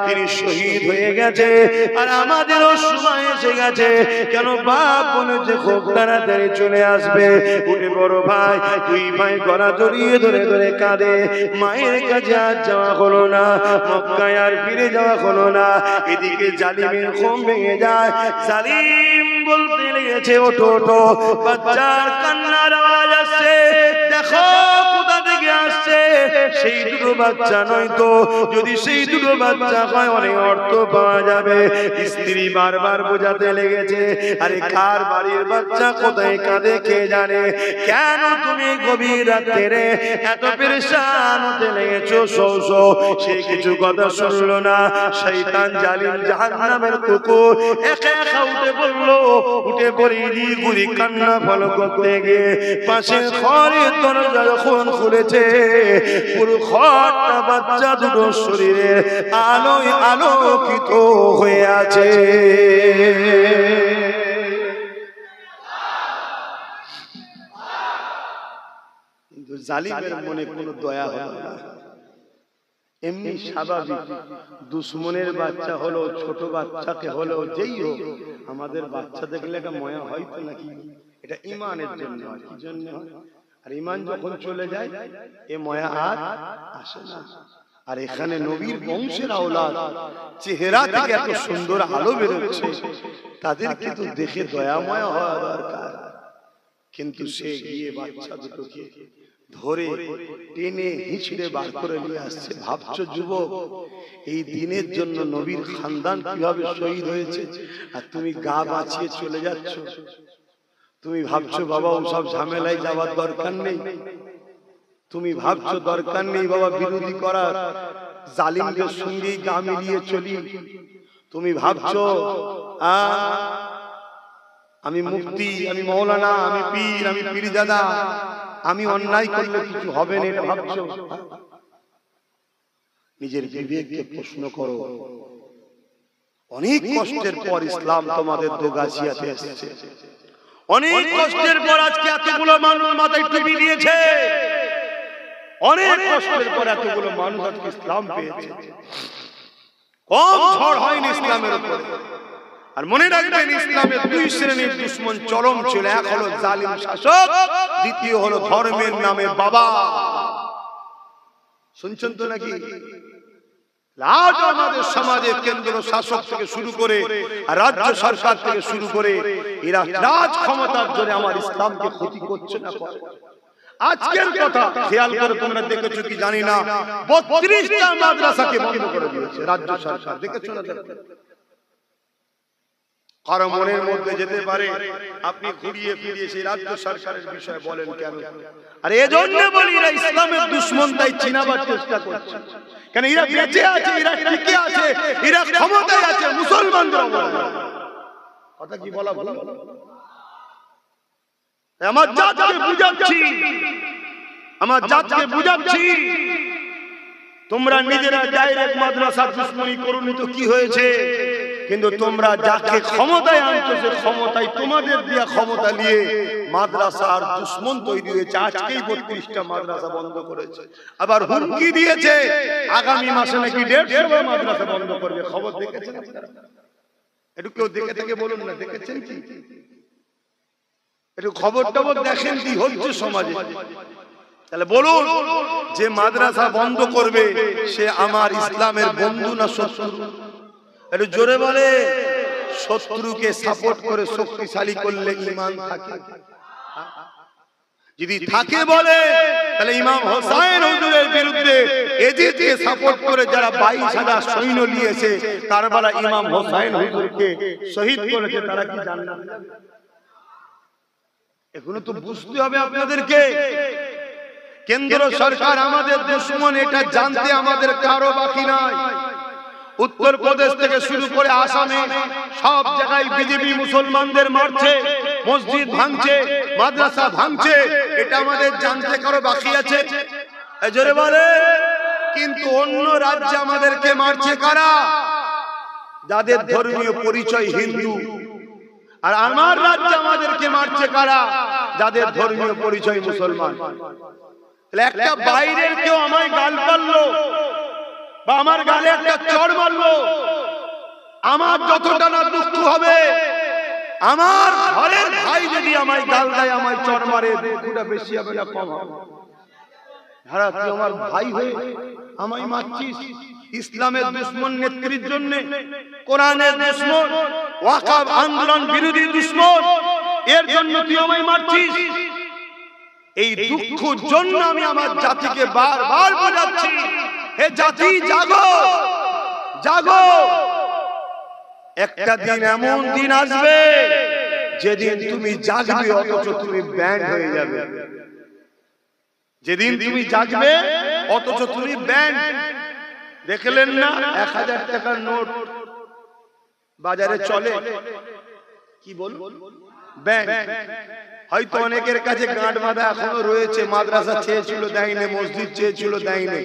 তিনি শহীদ হয়ে গেছে, আর আমাদেরও সময় এসে গেছে। কেন বাপ বলেছে খুব তাড়াতাড়ি চলে আসবে। উঠে বড় ভাই, দুই ভাই গলা জড়িয়ে ধরে ধরে কাঁদে। মায়ের কাছে আর যাওয়া হলো না, মক্কায় আর ফিরে যাওয়া হলো না। এদিকে জালিমের ঘুম ভেঙে যায়, জালিম বলতে লেগেছে, ওঠো ওঠো, বাচ্চার কান্নার আওয়াজ আসছে, দেখো কোথা থেকে আসছে। সেই দুটো বাচ্চা নয় তো, যদি সেই দুটো বাচ্চা হয় অনেক অর্থ পাওয়া যাবে। স্ত্রী বারবার বোঝাতে লেগেছে, আরে কার বাড়ির বাচ্চা, কোথায় কাঁদে কে জানে, কেন তুমি গভীর রাতে এত পেরেশান হতে লেগেছো, সৌ সৌ। সে কিছু কথা শুনলো না। শয়তান জালিম জাহান্নামের কুকুর একা একা উঠে পড়লো, উঠে পড়ে গুড়ি কান্না ফলো করতে গিয়ে পাশের ঘরের দরজা যখন খুলেছে, পুরো ঘরটা বাচ্চা দুটো শরীরের আলোয় আলোকিত হয়ে আছে। কিন্তু জালিমের মনে কোনো দয়া হলো না। এমনি স্বাভাবিক, দুশ্মনের বাচ্চা হলো, ছোট বাচ্চাকে হলো, যেই হোক, আমাদের বাচ্চা দেখলে একটা ময়া হয় তো নাকি? এটা ঈমানের জন্য হয়। কি জন্য? আর ঈমান যখন চলে যায় এ ময়া আর আসে না। আর এখানে নবীর বংশের আওলাদ, চেহারা থেকে এত সুন্দর আলো বেরোচ্ছে, তাদেরকে তো দেখে দয়া ময়া হওয়া দরকার। কিন্তু সে গিয়ে বাচ্চা দুটোকে ধরে টেনে হিঁচড়ে বার করে নিয়ে আসছে। ভাবছো যুবক, এই দিনের জন্য নবীর খানদান কিভাবে শহীদ হয়েছে, আর তুমি গা বাঁচিয়ে চলে যাচ্ছ। তুমি ভাবছো বাবা ওসব ঝামেলায় যাওয়ার দরকার নেই, তুমি ভাবছো দরকার নেই বাবা বিরোধী করার, জালিমদের সঙ্গেই গা মিলিয়ে চলি। তুমি ভাবছো আমি মুফতি, আমি মৌলানা, আমি পীর, আমি পীরজাদা, আমি অন্যায় করলে কিছু হবে না, এটা ভাবছো? নিজের বিবেককে প্রশ্ন করো। অনেক কষ্টের পর ইসলাম তোমাদের দোগাছিয়াতে এসেছে, অনেক কষ্টের পর আজকে এতগুলো মানুষ মাথায় টুপি দিয়েছে, অনেক কষ্টের পর এতগুলো মানুষ আজকে ইসলাম পেয়েছে। কম ঝড় হয়নি ইসলামের উপরে। আর মনে রাখবেন, ইসলামের দুই শ্রেণীর দুশমন চরম ছিল। এক হলো জালিম শাসক, দ্বিতীয় হলো ধর্মের নামে বাবা। শুনছেন তো নাকি? আজ আমাদের সমাজে কেন্দ্র শাসক থেকে শুরু করে রাজ্য সরকার থেকে শুরু করে এরা রাজ ক্ষমতার জোরে আমার ইসলামকে ক্ষতি করছে না। আজকের কথা খেয়াল করে তোমরা দেখেছো কি জানি না, 32টা মাদ্রাসাকে বন্ধ করে দিয়েছে রাজ্য সরকার। দেখেছো না? কারো মনের মধ্যে যেতে পারে আপনি ঘুরিয়ে ফিরিয়ে সেই রাজ্য সরকারের বিষয়ে বলেন কেন? আর এজন্য বলি এরা ইসলামের দুশমন, তাই চিনাবার চেষ্টা করছে। কেন এরা বেঁচে আছে, এরা টিকে আছে, এরা ক্ষমতায় আছে, মুসলমানদের কথা কি বলা ভুল? আমার জাতকে বুঝাচ্ছি, আমার জাতকে বুঝাচ্ছি, তোমরা নিজেরা ডাইরেক্ট মাদ্রাসার দুশমনি করুনি তো কি হয়েছে? কিন্তু তোমরা যাকে ক্ষমতায় আনছো সে ক্ষমতায় তোমাদের দিয়া ক্ষমতা নিয়ে মাদ্রাসার দুশমন তৈরি হয়েছে। আজকেই 32টা মাদ্রাসা বন্ধ করেছে, আবার হুমকি দিয়েছে আগামী মাসে নাকি 150 মাদ্রাসা বন্ধ করবে। খবর দেখেছেন আপনারা? একটু কেউ দেখে থেকে বলুন না, দেখেছেন কি? একটু খবর টবর দেখেন কি হচ্ছে সমাজে? তাহলে বলুন, যে মাদ্রাসা বন্ধ করবে সে আমার ইসলামের বন্ধু না শত্রু? একটু জোরে বলে। শত্রুকে সাপোর্ট করে শক্তিশালী করলে ঈমান থাকে? যদি থাকে বলে তাহলে ইমাম হোসেন হুজুরের বিরুদ্ধে এজিদকে সাপোর্ট করে যারা 22,000 সৈন্য নিয়েছে কারবালা ইমাম হোসেন হুজুরকে শহীদ করেছে, তারা কি জান্নাত যাবে? এখনো তো বুঝতে হবে আপনাদেরকে। কেন্দ্র সরকার আমাদের দুশমন, এটা জানতে আমাদের কারো বাকি নাই। উত্তরপ্রদেশ থেকে শুরু করে আসামে সব জায়গায় বিজেপি মুসলমানদের মারছে, মসজিদ ভাঙছে, মাদ্রাসা ভাঙছে, এটা আমাদের জানতে কারো বাকি আছে? জোরে বলে। কিন্তু অন্য রাজ্যে আমাদেরকে মারছে কারা? যাদের ধর্মীয় পরিচয় হিন্দু। আর আমার রাজ্যে আমাদেরকে মারছে কারা? যাদের ধর্মীয় পরিচয় মুসলমান। একটা বাইরের কেউ আমায় গাল পারলো বা আমার গালে একটা চড় মারলো, আমার যতটা না দুঃখ হবে, আমার ঘরের ভাই যদি আমায় গাল দেয়, আমায় চড় মারে, দুঃখটা বেশি হবে না কম হবে? হারা তুই আমার ভাই হয়ে আমায় মারছিস, ইসলামের দুশমন নেত্রীর জন্য, কোরআনের দুশমন, ওয়াকফ আন্দোলন বিরোধী দুশমন, এর জন্য তুই আমায় মারছিস। এই দুঃখের জন্য আমি আমার জাতিকে বারবার বোঝাচ্ছি, হে জাতি জাগো, জাগো। একটা দিন এমন দিন আসবে যেদিন তুমি জাগবে অথচ তুমি ব্যান্ড হয়ে যাবে। যেদিন তুমি জাগবে অথচ তুমি ব্যান্ড। দেখলেন না 1000 টাকার নোট বাজারে চলে, কি বল ব্যান্ড। হয়তো অনেকের কাছে গাঁট বাঁধা এখনো রয়েছে, মাদ্রাসা চেয়েছিল দেয়নি, মসজিদ চেয়েছিল দেয়নি।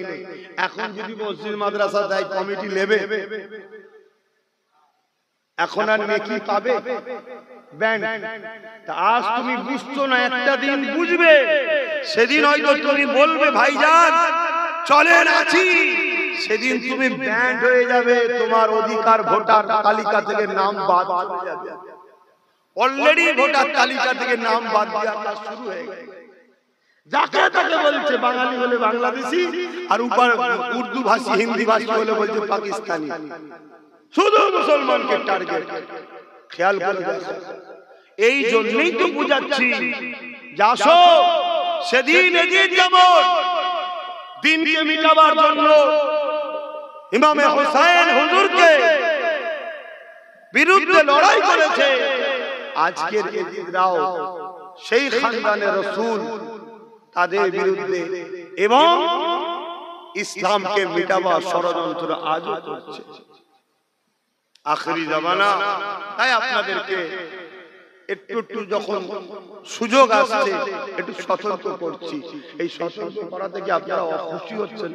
এখন যদি মসজিদ মাদ্রাসা দেয় কমিটি নেবে, এখন আর নেকি পাবে ব্যান্ড। আজ তুমি বুঝছো না, একটা দিন বুঝবে, সেদিন হয়তো তুমি বলবে ভাইজান চলেন আছি, সেদিন তুমি ব্যান্ড হয়ে যাবে, তোমার অধিকার ভোটার তালিকা থেকে নাম বাদ চলে যাবে। অলরেডি ভোটার তালিকা থেকে নাম বাদ দেওয়া কাজ শুরু হয়ে গেছে। যাকে তাকে বলছে বাঙালি হলে বাংলাদেশি, আর উপর উর্দু ভাষী হিন্দি ভাষী হলে বলছে পাকিস্তানি। শুধু মুসলমানকে টার্গেট। খেয়াল করে দেখো, এই জন্যই তো বুঝাচ্ছি যাসো সেদিন এজিদ যেমন দিনকে মিটাবার জন্য ইমামে হোসেন হুজুরকে বিরুদ্ধে লড়াই করেছে, আজকের এজিদরাও সেই খানদানের রাসূল তাদের বিরুদ্ধে এবং ইসলামকে মিটাবার ষড়যন্ত্র আজও করছে। আখেরি জামানা, তাই আপনাদেরকে একটু একটু যখন সুযোগ আসছে একটু সতর্ক করছি। এই সতর্ক করা থেকে আপনারা অখুশি হচ্ছেন?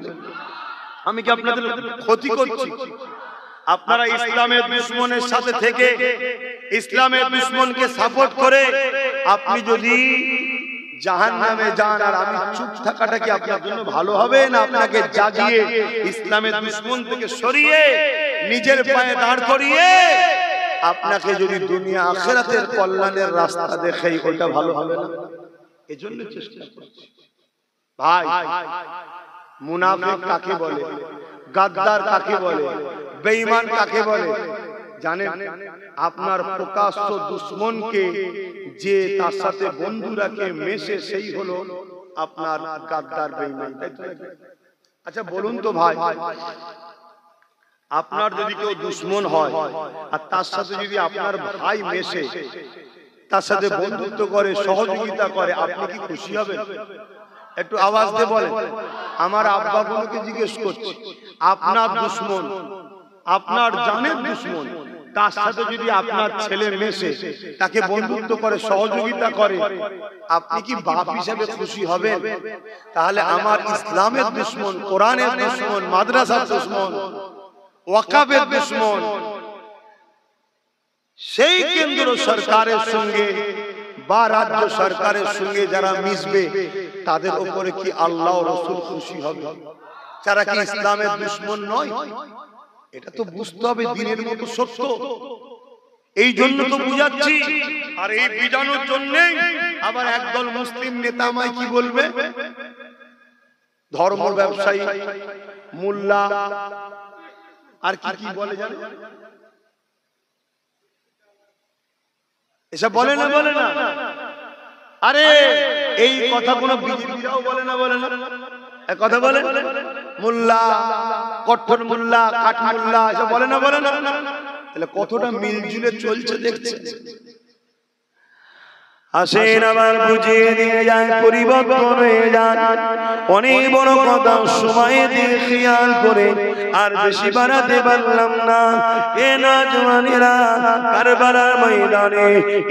আমি কি আপনাদের ক্ষতি করছি? আপনারা ইসলামের দুশমনের সাথে থেকে ইসলামের দুশমনকে সাপোর্ট করে আপনি যদি জাহান্নামে যান, আর আমি চুপ থাকাটা কি আপনার জন্য ভালো হবে? না আপনাকে জাগিয়ে ইসলামের দুশমন থেকে সরিয়ে নিজের পায়ে দাঁড় করিয়ে আপনাকে যদি দুনিয়া আখিরাতের কল্যাণের রাস্তা দেখাই, ওটা ভালো হবে না? এজন্য চেষ্টা করছি। ভাই, মুনাফিক কাকে বলে, গাদ্দার কাকে বলে, বেঈমান কাকে বলে জানেন? আপনার প্রকাশ্য দুশমনকে যে তার সাথে বন্ধু রাখে মেশে, সেই হলো আপনার গাদ্দার বেঈমান। আচ্ছা বলুন তো ভাই, আপনার যদি কেউ দুশ্মন হয় আর তার সাথে যদি আপনার ভাই মেশে, তার সাথে বন্ধুত্ব করে, সহযোগিতা করে, আপনি কি খুশি হবেন? একটু আওয়াজ দিয়ে বলেন। আমার আব্বা বোনকে জিজ্ঞেস করছি, আপনার দুশ্মন, আপনার জানের দুশ্মন, তার সাথে যদি আপনার ছেলে মেশে, তাকে বন্ধুত্ব করে, সহযোগিতা করে, আপনি কি বাপ হিসেবে খুশি হবেন? তাহলে আমার ইসলামের দুশ্মন, কোরআনের দুশ্মন, মাদ্রাসার দুশ্মন, ওয়াকাফের দুশ্মন, সেই কেন্দ্র সরকারের সঙ্গে বা রাজ্য সরকারের সঙ্গে যারা মিশবে, তাদের উপরে কি আল্লাহ রাসূল খুশি হবে? যারা কি ইসলামের দুশ্মন নয়? এটা তো বুঝতে হবে দ্বীনের মতো সত্য। এই জন্য তো বুঝাচ্ছি। আর এই বিজানোর জন্য আবার একদল মুসলিম নেতা আমায় কি বলবে? ধর্ম ব্যবসায়ী, মোল্লা, আর কি কি বলে জানেন? এসব বলে না, বলে না। আরে এই কথা কোন বিজেপিরাও বলে না, বলে না, এক কথা বলে মোল্লা, কঠোর মোল্লা, কাঠ মোল্লা, এসব বলে না, বলে না। তাহলে কতটা মিলজুলে চলছে দেখছে। আসেন আবার বুঝিয়ে দিয়ে যায়, পরিবর্তন হয়ে যায়। অনেক বড় কথা সময় দিয়ে খেয়াল করে আর বেশি বাড়াতে পারলাম না। এ নওজওয়ানেরা, কারবালার ময়দানে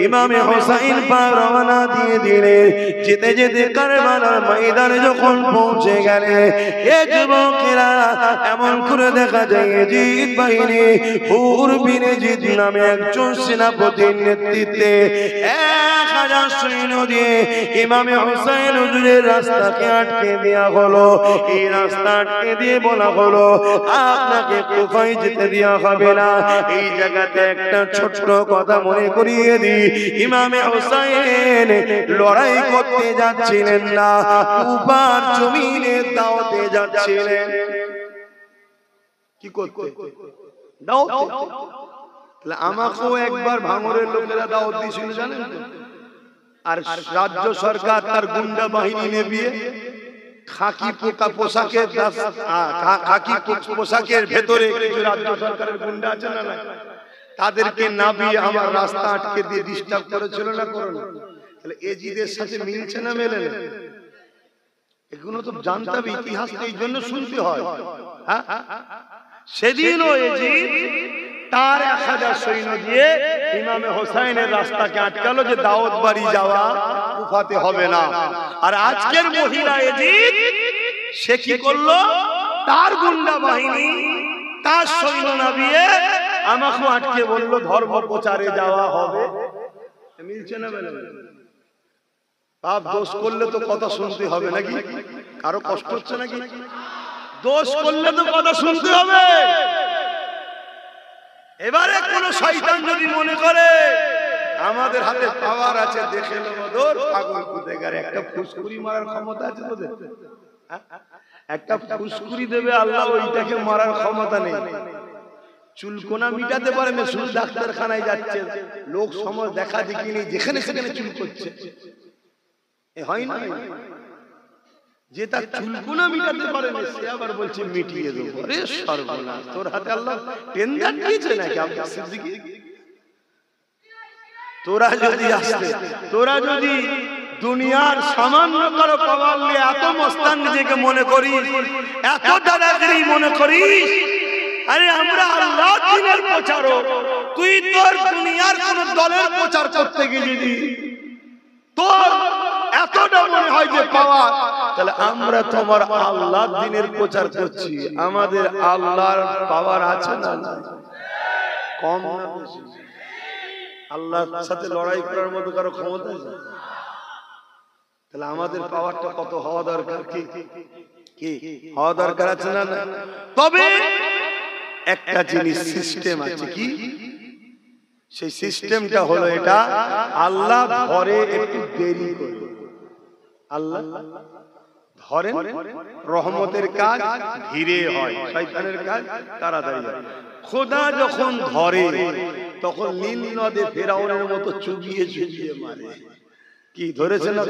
ইমামে হোসাইন পাক রওনা দিয়ে দিলেন। যেতে যেতে কারবালার ময়দানে যখন পৌঁছে গেলে, এ যুবকেরা, এমন করে দেখা যায় ইয়াজিদ বাহিনী হুরবিন ইয়াজিদ নামে একজন সেনাপতির নেতৃত্বে 1000 সৈন্য দিয়ে ইমামে হোসেন হুজুরের রাস্তাকে আটকে দেয়া হলো। এই রাস্তা আটকে দিয়ে বলা হলো, আপনাকে কুফায় যেতে দেওয়া হবে না। এই জায়গাতে একটা ছোট্ট কথা মনে করিয়ে দিই, ইমামে হোসেন লড়াই করতে যাচ্ছিলেন না, কুফার জমিনে দাওয়াতে যাচ্ছিলেন। কি করতে? দাওয়াত। তাহলে আমাকেও একবার ভাঙরের লোকেরা দাওয়াত দিয়েছিল জানেন তো? আর রাজ্য সরকার তার গুন্ডা বাহিনী নেবিয়ে খাকি পোশাকের পোশাকের ভেতরে কিছু রাজ্য সরকারের গুন্ডা আছে না, তাদেরকে নাবিয়ে আমার রাস্তা আটকে দিয়ে ডিস্টার্ব করেছিল না, করোনা। তাহলে এজিদের সাথে মিলছে না, মেলে না? এগুলো তো জানতে হবে, ইতিহাস এই জন্য শুনতে হয়। হ্যাঁ, সেদিনও এজিদ তার 1000 সৈন্য দিয়ে ইমামে হোসেনের রাস্তাকে আটকালো যে দাউদ বাড়ি যাওয়া কুফাতে হবে না। আর আজকের মহিলা এজিদ সে কি করলো? তার গুন্ডা বাহিনী, তার সৈন্য নামিয়ে আমাকে আটকে বললো ধর্ম প্রচারে যাওয়া হবে। মিলছে না? বাপ দোষ করলে তো কথা শুনতে হবে নাকি? কারো কষ্ট হচ্ছে নাকি? দোষ করলে তো কথা শুনতে হবে। এবারে কোন শয়তান যদি মনে করে আমাদের হাতে পাওয়ার আছে, দেখে নেবো, দূর পাগল কুতেগার, একটা ফুসকুরি মারার ক্ষমতা আছে তোদের? একটা ফুসকুরি দেবে আল্লাহ, ওইটাকে মারার ক্ষমতা নেই। চুলকোনা মিটাতে পারে না, শুধু ডাক্তারখানায় যাচ্ছে, লোক সমাজ দেখা দেখি নেই, যেখানে সেখানে চুল করছে। এ হয় না? যে তার চুলকোনা মিটাতে পারে না, সে আবার বলছে মিটিয়ে দেবো। আরে সর্বনাশ, তোর হাতে আল্লাহ টেন্ডার দিয়েছে নাকি? আব্দুল সিদ্দিকী, তোরা যদি দুনিয়ার সামান্য কারো পাওয়ার নিয়ে এত মস্তান নিজেকে মনে করিস, এত দাদাগিরি মনে করিস, আরে আমরা আল্লাহর দ্বীনের প্রচারক, তুই তোর দুনিয়ার কোন দলের প্রচার করতে গিয়ে যদি তোর এতটা মনে হয় যে পাওয়ার, তাহলে আমরা তোমার আল্লাহর দ্বীনের প্রচার করছি। আমাদের আল্লাহর পাওয়ার আছে না? কম না বেশি? আল্লাহর সাথে লড়াই করার মতো কারো ক্ষমতা আছে? তাহলে আমাদের পাওয়ারটা কত হওয়া দরকার? কি হওয়া দরকার আছে না? তবে একটা জিনিস সিস্টেম আছে। কি সেই সিস্টেমটা? হলো এটা, আল্লাহ ধরে একটু দেরি করে। আল্লাহ ধরেন রহমতের কাজ ধীরে হয়, শয়তানের কাজ তাড়াতাড়ি হয়। খোদা যখন ধরে তখন নীল নদে ফেরাউনের মতো চুবিয়ে চুবিয়ে মারে। কি ধরেছে না?